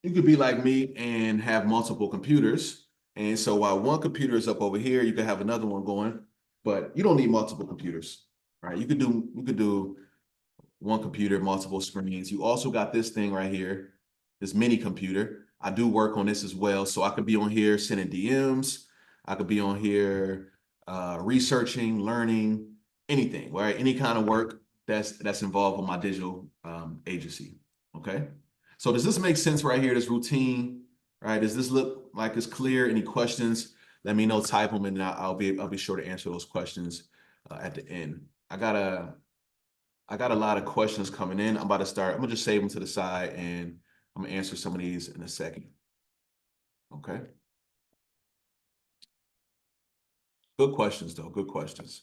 you could be like me and have multiple computers. And so while one computer is up over here, you can have another one going, but you don't need multiple computers, right? You could do one computer, multiple screens. You also got this thing right here, this mini computer. I do work on this as well. So I could be on here sending DMs. I could be on here researching, learning, anything, right? Any kind of work that's involved with my digital agency. Okay. So does this make sense right here, this routine, right? Does this look like it's clear? Any questions? Let me know, type them, and I'll be sure to answer those questions at the end. I got a lot of questions coming in. I'm about to start. I'm gonna just save them to the side and I'm gonna answer some of these in a second. Okay. Good questions though. Good questions.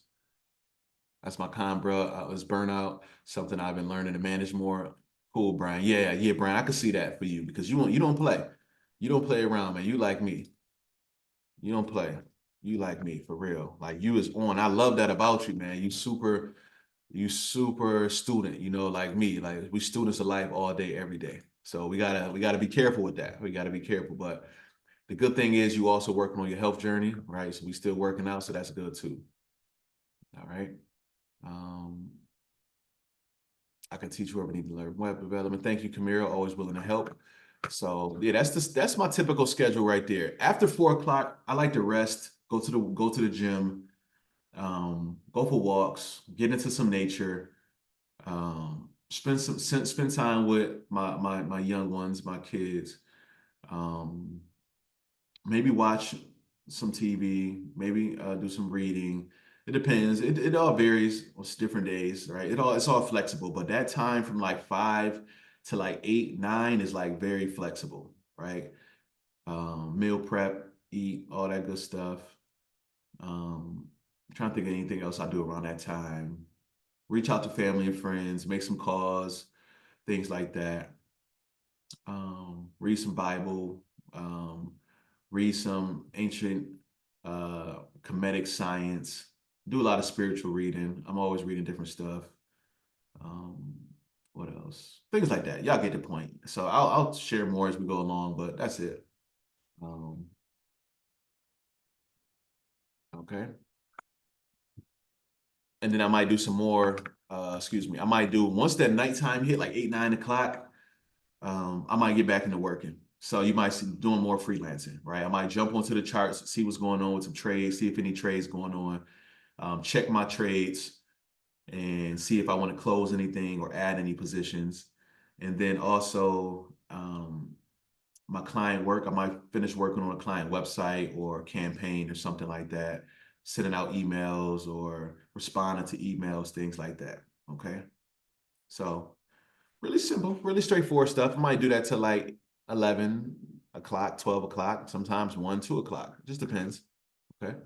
That's my con, bro. It's burnout. Something I've been learning to manage more. Cool, Brian. Yeah, Brian. I can see that for you because you don't play. You don't play around, man. You like me. You don't play. You like me for real. Like you is on. I love that about you, man. You super student, like me. Like we students of life all day, every day. So we gotta be careful with that. We gotta be careful. But the good thing is you also working on your health journey, right? So we still working out, so that's good too. All right. Um, I can teach whoever need to learn web development. Thank you, Camille. Always willing to help. So yeah, that's my typical schedule right there. After 4 o'clock, I like to rest, go to the gym, go for walks, get into some nature, spend time with my young ones, my kids. Um, Maybe watch some TV, maybe do some reading. It depends. It all varies on different days, right? It's all flexible, but that time from like 5 to like 8, 9 is like very flexible, right? Meal prep, eat, all that good stuff. I'm trying to think of anything else I do around that time. Reach out to family and friends, make some calls, things like that. Read some Bible, um, read some ancient comedic science, do a lot of spiritual reading. I'm always reading different stuff. Um, what else? Things like that. Y'all get the point. So I'll share more as we go along, but that's it. Um, okay. And then I might do some more, excuse me, I might do once that nighttime hit, like 8, 9 o'clock, I might get back into working. So you might see doing more freelancing, right? I might jump onto the charts, see what's going on with some trades, see if any trades going on, check my trades and see if I want to close anything or add any positions. And then also my client work, I might finish working on a client website or campaign or something like that, sending out emails or responding to emails, things like that. Okay. So really simple, really straightforward stuff. I might do that till like 11 o'clock, 12 o'clock, sometimes 1, 2 o'clock. It just depends. Okay.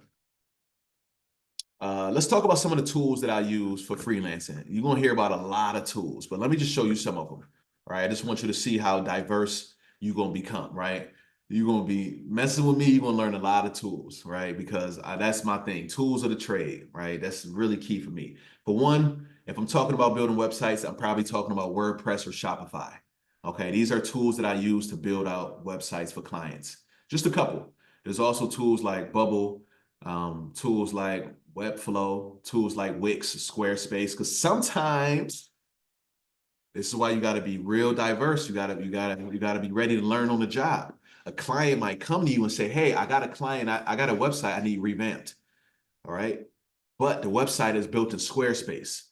Let's talk about some of the tools that I use for freelancing. You're going to hear about a lot of tools, but let me just show you some of them. All right. I just want you to see how diverse you're going to become, right? You're going to be messing with me. You're going to learn a lot of tools, right? Because that's my thing. Tools of the trade, right? That's really key for me. For one, if I'm talking about building websites, I'm probably talking about WordPress or Shopify. Okay. These are tools that I use to build out websites for clients. Just a couple. There's also tools like Bubble, tools like Webflow, tools like Wix, Squarespace, because sometimes this is why you got to be real diverse. You got to be ready to learn on the job. A client might come to you and say, "Hey, I got a client, I got a website I need revamped." All right, but the website is built in Squarespace.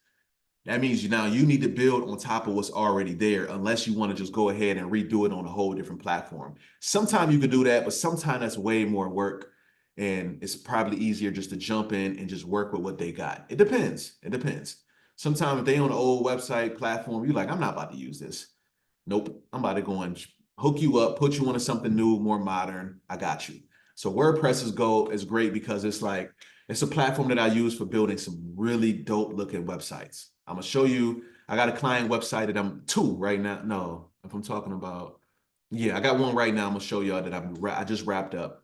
That means you need to build on top of what's already there, unless you want to just go ahead and redo it on a whole different platform. Sometimes you could do that, but sometimes that's way more work. And it's probably easier just to jump in and just work with what they got. It depends. It depends. Sometimes if they on an old website platform, you're like, I'm not about to use this. Nope. I'm about to go and hook you up, put you onto something new, more modern. I got you. So WordPress is great because it's a platform that I use for building some really dope looking websites. I'm gonna show you. I got a client website that I'm two right now. No, if I'm talking about, yeah, I got one right now. I'm gonna show y'all that I just wrapped up.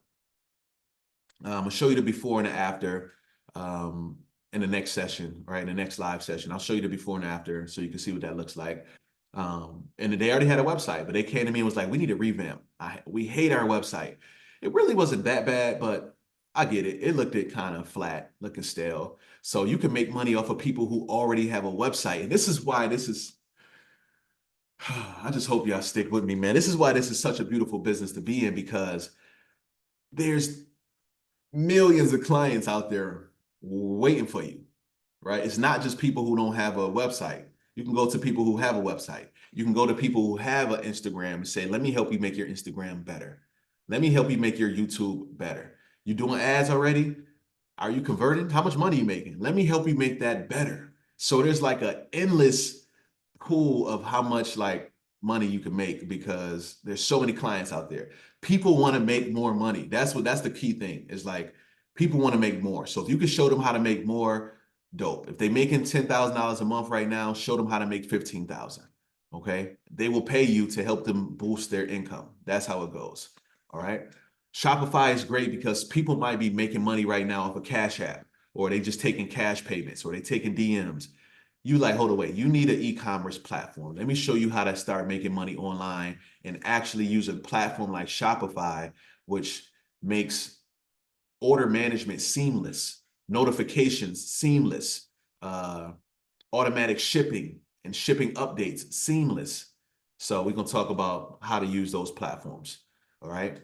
I'll show you the before and the after um, in the next session, right? In the next live session, I'll show you the before and after so you can see what that looks like. And they already had a website, but they came to me and was like, "We need a revamp. We hate our website." It really wasn't that bad, but I get it. It looked it kind of flat, looking stale. So you can make money off of people who already have a website, and this is why this is. I just hope y'all stick with me, man. This is why this is such a beautiful business to be in because there's millions of clients out there waiting for you, right? It's not just people who don't have a website. You can go to people who have a website. You can go to people who have an Instagram and say, let me help you make your Instagram better. Let me help you make your YouTube better. You doing ads already? Are you converting? How much money are you making? Let me help you make that better. So there's like an endless pool of how much like money you can make because there's so many clients out there. People want to make more money. That's the key thing is like people want to make more. So if you can show them how to make more, dope. If they making $10,000 a month right now, show them how to make 15,000. Okay. They will pay you to help them boost their income. That's how it goes. All right. Shopify is great because people might be making money right now off a Cash App, or they just taking cash payments, or they taking DMs. You like, hold on, wait, you need an e-commerce platform. Let me show you how to start making money online and actually use a platform like Shopify, which makes order management seamless, notifications seamless, automatic shipping and shipping updates seamless. So we're gonna talk about how to use those platforms. All right.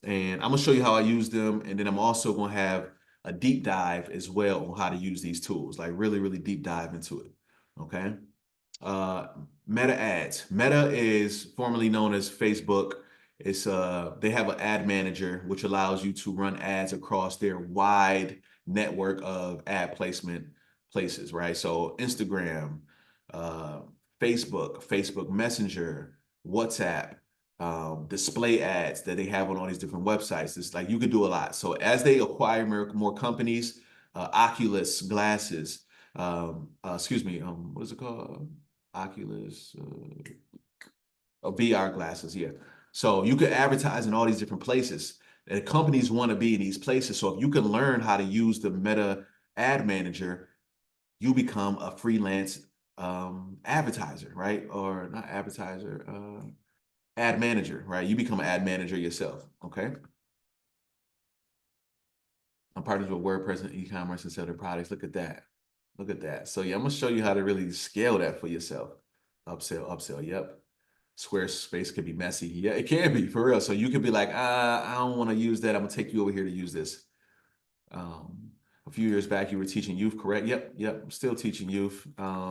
And I'm gonna show you how I use them. And then I'm also gonna have a deep dive as well on how to use these tools, like really, really deep dive into it. Okay. Uh, Meta ads. Meta is formerly known as Facebook. It's they have an ad manager which allows you to run ads across their wide network of ad placement places, right? So Instagram, uh, Facebook, Facebook Messenger, WhatsApp, display ads that they have on all these different websites. It's like you could do a lot. So as they acquire more companies, Oculus glasses, excuse me, what is it called? Oculus, VR glasses, yeah. So you could advertise in all these different places. And companies want to be in these places. So if you can learn how to use the Meta Ad Manager, you become a freelance advertiser, right? Or not advertiser, ad manager, right? You become an ad manager yourself, okay? I'm partners with WordPress and e-commerce and sell their products. Look at that. Look at that. So yeah, I'm gonna show you how to really scale that for yourself. Upsell, upsell. Yep. Squarespace could be messy. Yeah, it can be for real. So you could be like, I don't want to use that. I'm gonna take you over here to use this. A few years back, you were teaching youth, correct? Yep, yep. I'm still teaching youth.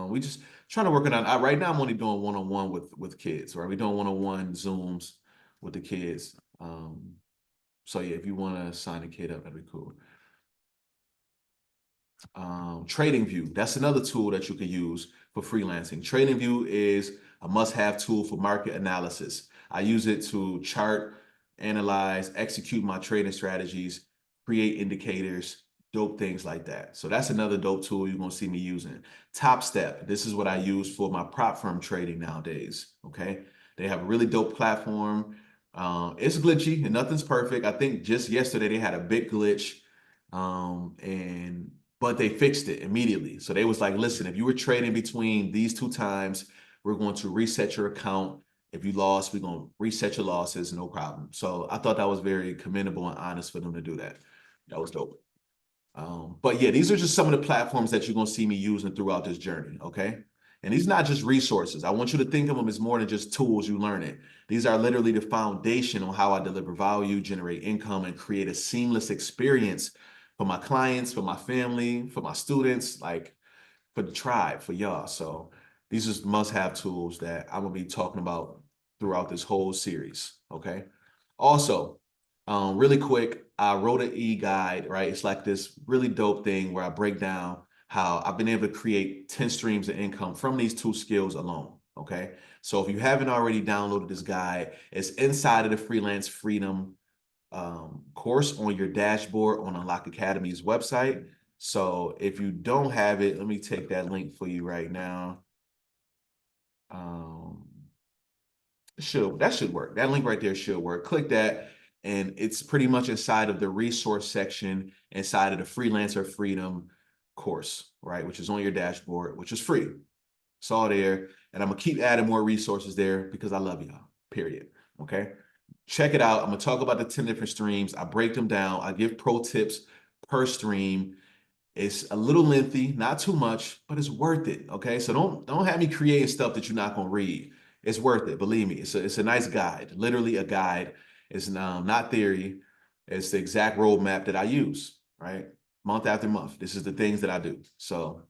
We just trying to work it on. Right now, I'm only doing one-on-one with kids. Right, we're doing one-on-one Zooms with the kids. So yeah, if you want to sign a kid up, that'd be cool. TradingView, that's another tool that you can use for freelancing. TradingView is a must-have tool for market analysis. I use it to chart, analyze, execute my trading strategies, create indicators, dope things like that. So that's another dope tool you're gonna see me using. Top Step, this is what I use for my prop firm trading nowadays, okay? They have a really dope platform. It's glitchy and nothing's perfect. I think just yesterday they had a big glitch, and but they fixed it immediately. So they was like, listen, if you were trading between these two times, we're going to reset your account. If you lost, we're going to reset your losses, no problem. So I thought that was very commendable and honest for them to do that. That was dope. But yeah, these are just some of the platforms that you're going to see me using throughout this journey, okay? And these are not just resources. I want you to think of them as more than just tools you learn it. These are literally the foundation on how I deliver value, generate income, and create a seamless experience for my clients, for my family, for my students, like for the tribe, for y'all. So these are must-have tools that I'm gonna be talking about throughout this whole series, okay? Also, really quick, I wrote an e-guide, right? It's like this really dope thing where I break down how I've been able to create 10 streams of income from these two skills alone, okay? So if you haven't already downloaded this guide, it's inside of the Freelance Freedom course on your dashboard on Unlock Academy's website. So if you don't have it, let me take that link for you right now. Um, that should work. That link right there should work. Click that, and it's pretty much inside of the resource section inside of the Freelancer Freedom course, right? Which is on your dashboard, which is free. It's all there, and I'm gonna keep adding more resources there because I love y'all. Period. Okay. Check it out. I'm gonna talk about the 10 different streams. I break them down. I give pro tips per stream. It's a little lengthy, not too much, but it's worth it. Okay, so don't have me creating stuff that you're not gonna read. It's worth it. Believe me, it's a nice guide, literally a guide. It's not theory. It's the exact roadmap that I use. Right, month after month. This is the things that I do. So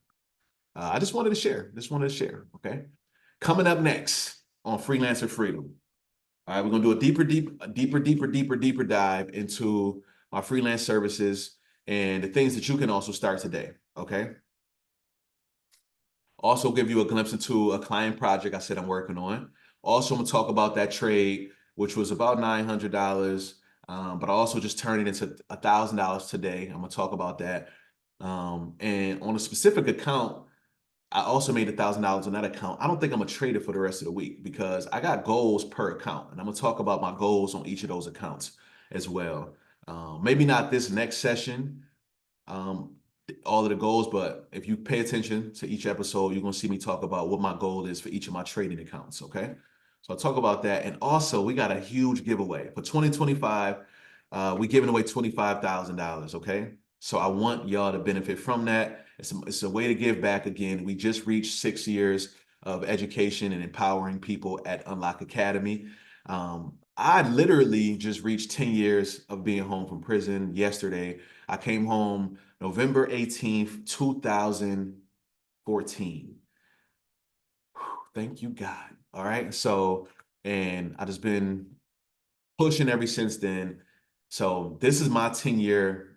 I just wanted to share. Just wanted to share. Okay, coming up next on Freelancer Freedom. All right, we're gonna do a deeper dive into our freelance services and the things that you can also start today. Okay. Also give you a glimpse into a client project I said I'm working on. Also, I'm gonna talk about that trade, which was about $900, but I also just turned it into $1,000 today. I'm gonna talk about that. And on a specific account, I also made $1,000 on that account. I don't think I'm gonna trade it for the rest of the week because I got goals per account, and I'm gonna talk about my goals on each of those accounts as well. Maybe not this next session, um, all of the goals, but if you pay attention to each episode, you're gonna see me talk about what my goal is for each of my trading accounts. Okay, so I'll talk about that, and also we got a huge giveaway for 2025. We're giving away $25,000. Okay, so I want y'all to benefit from that. It's a way to give back again. We just reached 6 years of education and empowering people at Unlock Academy. I literally just reached 10 years of being home from prison yesterday. I came home November 18th, 2014. Thank you, God. All right. So, and I just been pushing ever since then. So this is my 10-year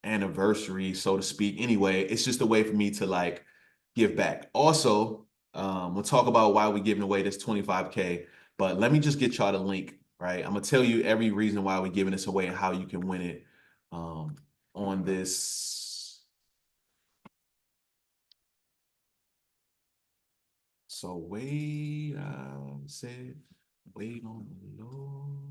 anniversary, so to speak. Anyway, it's just a way for me to like give back. Also, we'll talk about why we're giving away this 25K, but let me just get y'all the link, right? I'm gonna tell you every reason why we're giving this away and how you can win it on this. So wait, said wait on the Lord.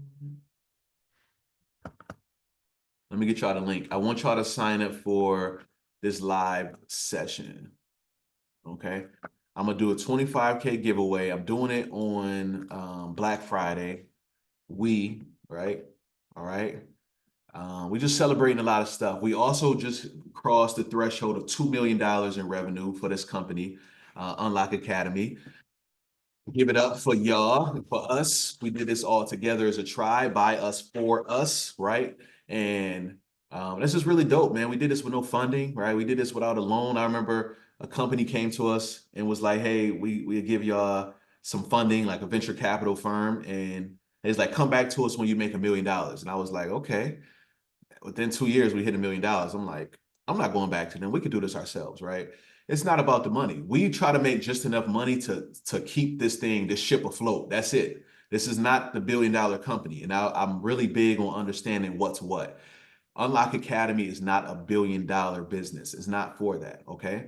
Let me get y'all the link. I want y'all to sign up for this live session. Okay. I'm gonna do a 25K giveaway. I'm doing it on Black Friday. Right? All right. We just celebrating a lot of stuff. We also just crossed the threshold of $2 million in revenue for this company, Unlock Academy. Give it up for y'all, for us. We did this all together as a tribe, by us, for us, right? And this is really dope, man. We did this with no funding, right? We did this without a loan. I remember a company came to us and was like, hey, we give y'all some funding, like a venture capital firm. And it's like, come back to us when you make $1 million. And I was like, okay. Within 2 years, we hit $1 million. I'm like, I'm not going back to them. We could do this ourselves, right? It's not about the money. We try to make just enough money to keep this ship afloat. That's it. This is not the $1 billion company. And I'm really big on understanding what's what. Unlock Academy is not a $1 billion business. It's not for that. Okay.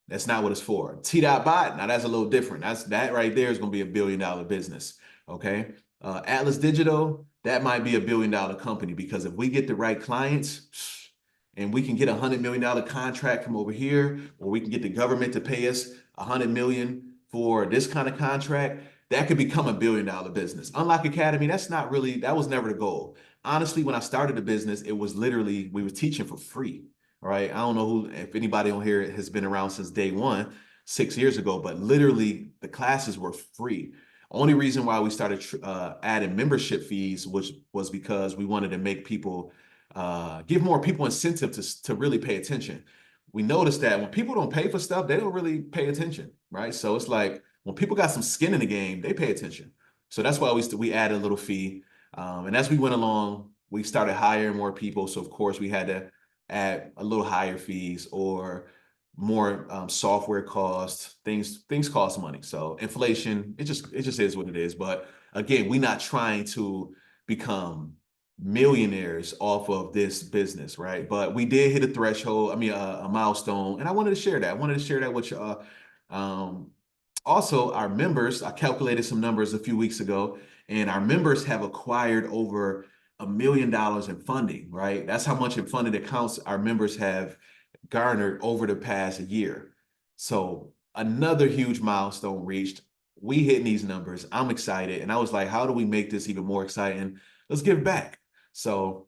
That's not what it's for. T.Bot, now that's a little different. That right there is going to be $1 billion business. Okay. Atlas Digital, that might be $1 billion company because if we get the right clients and we can get $100 million contract from over here, or we can get the government to pay us $100 million for this kind of contract, that could become $1 billion business. Unlock Academy, that was never the goal. Honestly, when I started the business, it was literally, we were teaching for free. All right. I don't know if anybody on here has been around since day one, 6 years ago, but literally the classes were free. Only reason why we started adding membership fees was because we wanted to make people give more people incentive to really pay attention. We noticed that when people don't pay for stuff, they don't really pay attention, right? So it's like when people got some skin in the game, they pay attention. So that's why we added a little fee. And as we went along, we started hiring more people. So of course we had to add a little higher fees or more software costs. Things cost money. So inflation, it just is what it is. But again, we're not trying to become millionaires off of this business, right? But we did hit a threshold, I mean, a milestone, and I wanted to share that. I wanted to share that with you. Also, our members, I calculated some numbers a few weeks ago, and our members have acquired over $1 million in funding, right? That's how much in funded accounts our members have garnered over the past year. So another huge milestone reached. We hitting these numbers. I'm excited. And I was like, how do we make this even more exciting? Let's give back. So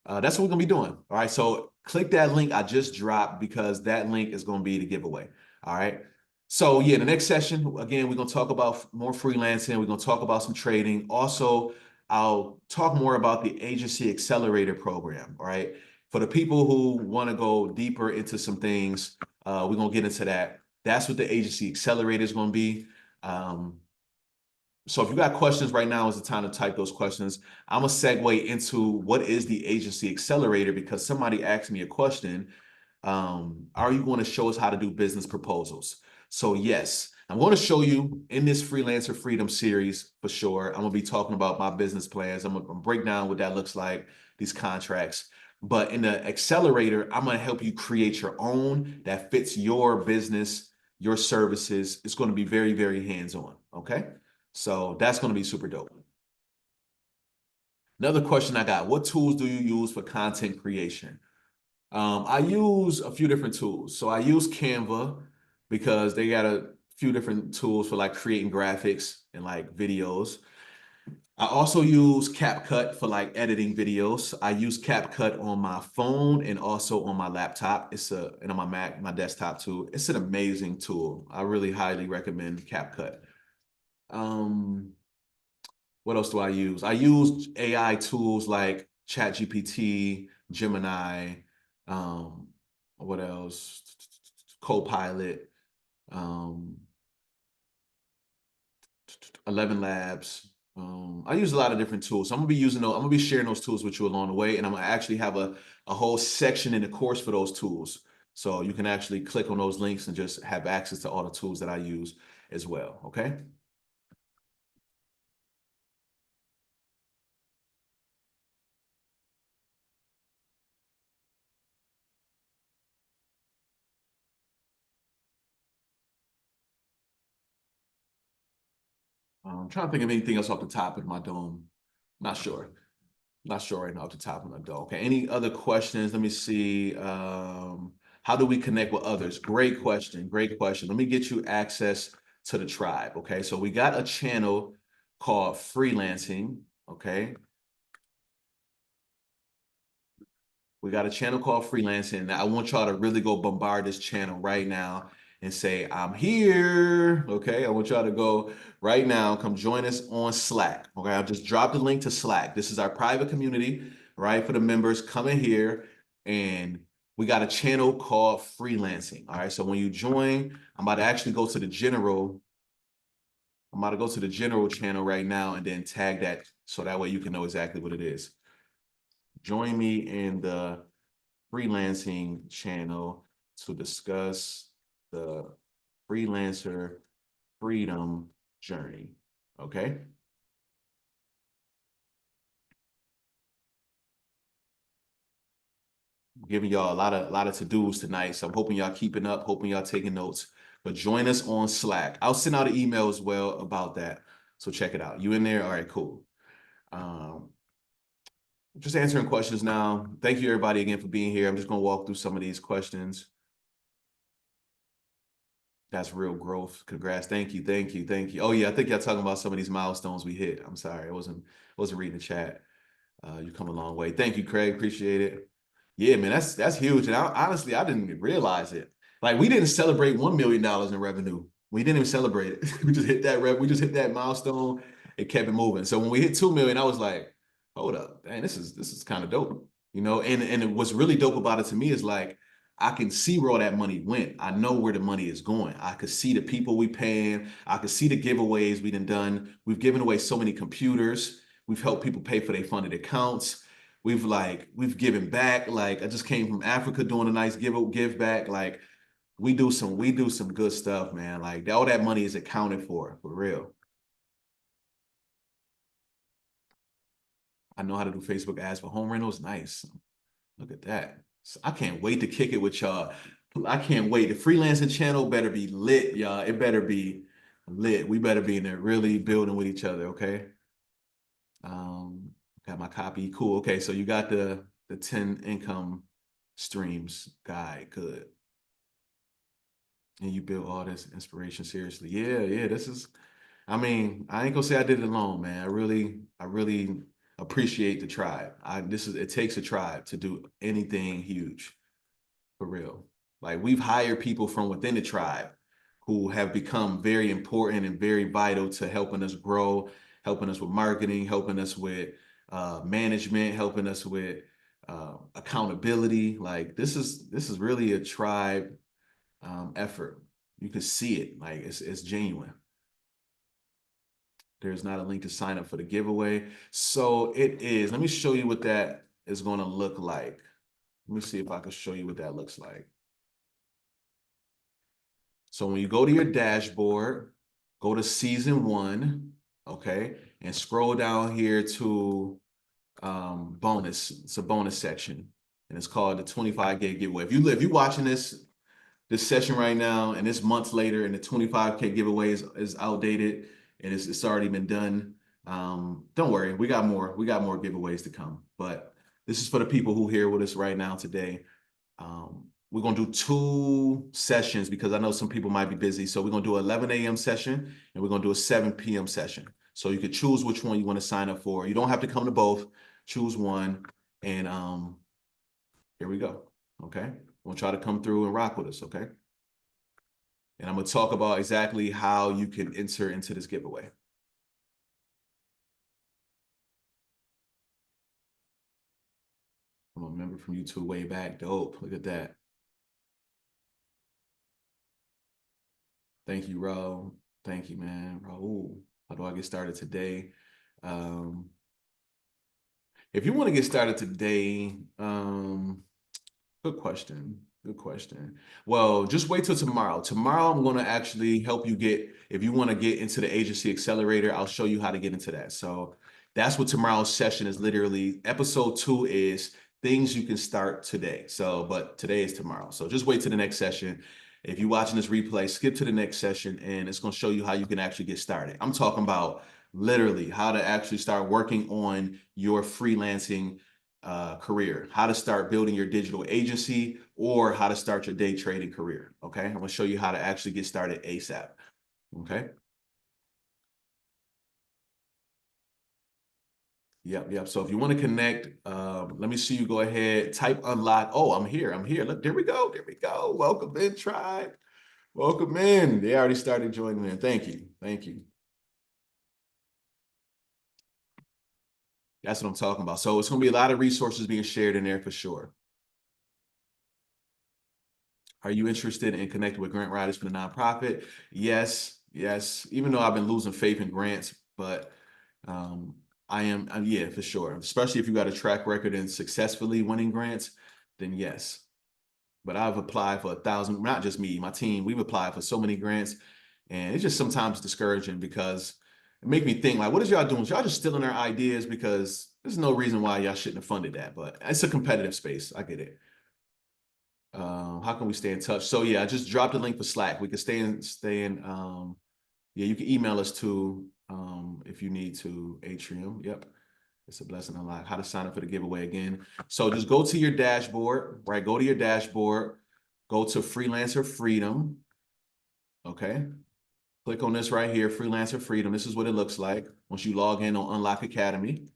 that's what we're going to be doing. All right. So click that link I just dropped because that link is going to be the giveaway. All right. So yeah, the next session, again, we're going to talk about more freelancing. We're going to talk about some trading. Also, I'll talk more about the agency accelerator program. All right. For the people who want to go deeper into some things, we're going to get into that. That's what the agency accelerator is going to be. So if you got questions right now is the time to type those questions. I'm going to segue into what is the agency accelerator because somebody asked me a question. Are you going to show us how to do business proposals? So yes, I'm going to show you in this Freelancer Freedom series for sure. I'm going to be talking about my business plans. I'm going to break down what that looks like, these contracts. But in the accelerator, I'm going to help you create your own that fits your business, your services. It's going to be very, very hands-on. Okay. So that's going to be super dope. Another question I got, what tools do you use for content creation? I use a few different tools. So I use Canva because they got a few different tools for like creating graphics and like videos. I also use CapCut for like editing videos. I use CapCut on my phone and also on my laptop. And on my Mac, my desktop too. It's an amazing tool. I really highly recommend CapCut. Um, what else do I use? I use AI tools like ChatGPT, Gemini, um, what else? Copilot, um, 11 Labs. I use a lot of different tools. So I'm gonna be using those, I'm gonna be sharing those tools with you along the way. And I'm gonna actually have a whole section in the course for those tools. So you can actually click on those links and just have access to all the tools that I use as well. Okay. I'm trying to think of anything else off the top of my dome. Not sure. Not sure right now off the top of my dome. Okay. Any other questions? Let me see. How do we connect with others? Great question. Great question. Let me get you access to the tribe. Okay. So we got a channel called Freelancing. Okay. We got a channel called Freelancing. I want y'all to really go bombard this channel right now and say, I'm here. Okay. I want y'all to go right now. Come join us on Slack. Okay. I'll just drop the link to Slack. This is our private community, right? For the members. Come in here and we got a channel called Freelancing. All right. So when you join, I'm about to actually go to the general. I'm about to go to the general channel right now and then tag that so that way you can know exactly what it is. Join me in the Freelancing channel to discuss the freelancer freedom journey. Okay. I'm giving y'all a lot of to-dos tonight. So I'm hoping y'all keeping up, hoping y'all taking notes. But join us on Slack. I'll send out an email as well about that. So check it out. You in there? All right, cool. Um, just answering questions now. Thank you everybody again for being here. I'm just gonna walk through some of these questions. That's real growth. Congrats. Thank you. Thank you. Thank you. Oh yeah, I think y'all talking about some of these milestones we hit. I'm sorry. I wasn't reading the chat. You come a long way. Thank you, Craig. Appreciate it. Yeah, man, that's huge. And honestly, I didn't even realize it. Like we didn't celebrate $1 million in revenue. We didn't even celebrate it. We just hit that we just hit that milestone. It kept it moving. So when we hit 2 million, I was like, hold up, man, this is kind of dope. And what's really dope about it to me is like I can see where all that money went. I know where the money is going. I could see the people we paying. I could see the giveaways we done. We've given away so many computers. We've helped people pay for their funded accounts. We've given back. Like I just came from Africa doing a nice give back. Like we do some good stuff, man. Like all that money is accounted for real. I know how to do Facebook ads for home rentals. Nice. Look at that. So I can't wait to kick it with y'all. I can't wait. The freelancing channel better be lit, y'all. It better be lit. We better be in there really building with each other, okay? Um, got my copy. Cool. Okay, so you got the 10 income streams guide. Good. And you built all this inspiration seriously. Yeah, yeah. I mean, I ain't gonna say I did it alone, man. I really appreciate the tribe. It takes a tribe to do anything huge. For real. Like we've hired people from within the tribe who have become very important and very vital to helping us grow, helping us with marketing, helping us with management, helping us with accountability. Like this is really a tribe effort. You can see it. Like it's genuine. There's not a link to sign up for the giveaway. So it is. Let me show you what that is going to look like. Let me see if I can show you what that looks like. So when you go to your dashboard, go to season one, okay, and scroll down here to bonus. It's a bonus section, and it's called the 25K giveaway. If you're watching this session right now, and it's months later, and the 25K giveaway is outdated, and it's already been done. Don't worry, we got more giveaways to come. But this is for the people who are here with us right now today. We're gonna do two sessions because I know some people might be busy. So we're gonna do an 11 a.m. session and we're gonna do a 7 p.m. session. So you could choose which one you want to sign up for. You don't have to come to both. Choose one, and here we go. Okay, we'll try to come through and rock with us. Okay, and I'm gonna talk about exactly how you can enter into this giveaway. I'm a member from YouTube way back. Dope. Look at that. Thank you, Ro. Thank you, man. Raul. How do I get started today? Um, if you want to get started today, good question. Good question. Well, just wait till tomorrow. Tomorrow, I'm going to actually help you get, if you want to get into the agency accelerator, I'll show you how to get into that. So that's what tomorrow's session is literally. Episode 2 is things you can start today. So, but today is tomorrow. So just wait to the next session. If you're watching this replay, skip to the next session and it's going to show you how you can actually get started. I'm talking about literally how to actually start working on your freelancing career, how to start building your digital agency, or how to start your day trading career. Okay, I'm gonna show you how to actually get started ASAP. Okay. Yep. So if you want to connect, let me see you go ahead, type unlock. Oh, I'm here. I'm here. Look, there we go. There we go. Welcome in, tribe. Welcome in. They already started joining in. Thank you. Thank you. That's what I'm talking about. So it's going to be a lot of resources being shared in there for sure. Are you interested in connecting with grant writers for the nonprofit? Yes, yes. Even though I've been losing faith in grants, but I am, yeah, for sure. Especially if you got a track record in successfully winning grants, then yes. But I've applied for 1,000, not just me, my team, we've applied for so many grants. And it's just sometimes discouraging because it make me think like, what is y'all doing? Y'all just stealing our ideas because there's no reason why y'all shouldn't have funded that. But it's a competitive space. I get it. How can we stay in touch? So yeah, I just dropped the link for Slack. We can stay in. Yeah, you can email us too if you need to. Atrium. Yep. It's a blessing unlock. How to sign up for the giveaway again. So just go to your dashboard, right? Go to your dashboard, go to Freelancer Freedom. Okay. Click on this right here, Freelancer Freedom. This is what it looks like once you log in on Unlock Academy.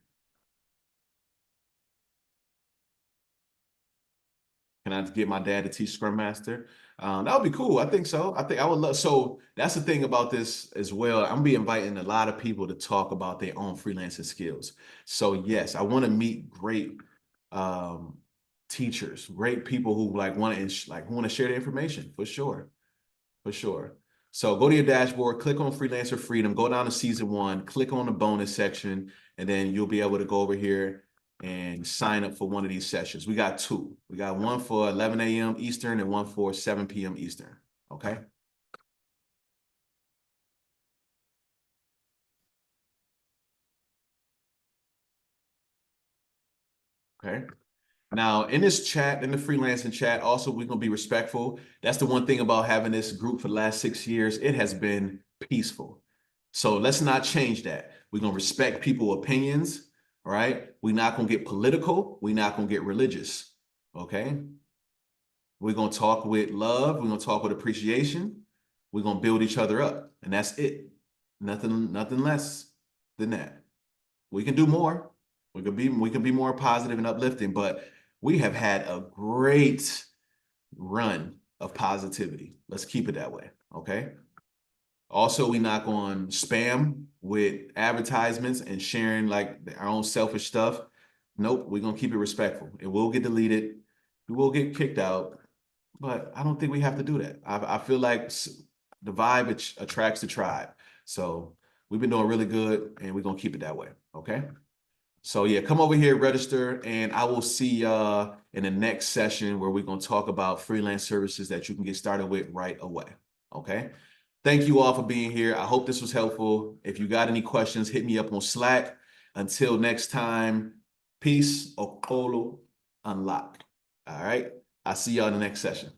Can I get my dad to teach Scrum Master? That would be cool. I think so. I think I would love. So that's the thing about this as well. I'm be inviting a lot of people to talk about their own freelancing skills. So yes, I want to meet great um, teachers, great people who like want to like who want to share the information for sure, for sure. So go to your dashboard, click on Freelancer Freedom, go down to season 1, click on the bonus section, and then you'll be able to go over here and sign up for one of these sessions. We got 2. We got one for 11 a.m. Eastern and one for 7 p.m. Eastern. Okay. Okay. Now, in this chat, in the freelancing chat, also, we're going to be respectful. That's the one thing about having this group for the last 6 years. It has been peaceful. So let's not change that. We're going to respect people's opinions, all right? We're not going to get political. We're not going to get religious, okay? We're going to talk with love. We're going to talk with appreciation. We're going to build each other up, and that's it. Nothing less than that. We can do more. We can be more positive and uplifting, but we have had a great run of positivity. Let's keep it that way. Okay. Also, we not going spam with advertisements and sharing like our own selfish stuff. Nope, we're gonna keep it respectful. It will get deleted. We will get kicked out, but I don't think we have to do that. I feel like the vibe attracts the tribe. So we've been doing really good, and we're gonna keep it that way. Okay. So yeah, come over here, register, and I will see y'all in the next session where we're going to talk about freelance services that you can get started with right away. Okay. Thank you all for being here. I hope this was helpful. If you got any questions, hit me up on Slack. Until next time, peace, Okolo, unlock. All right. I'll see y'all in the next session.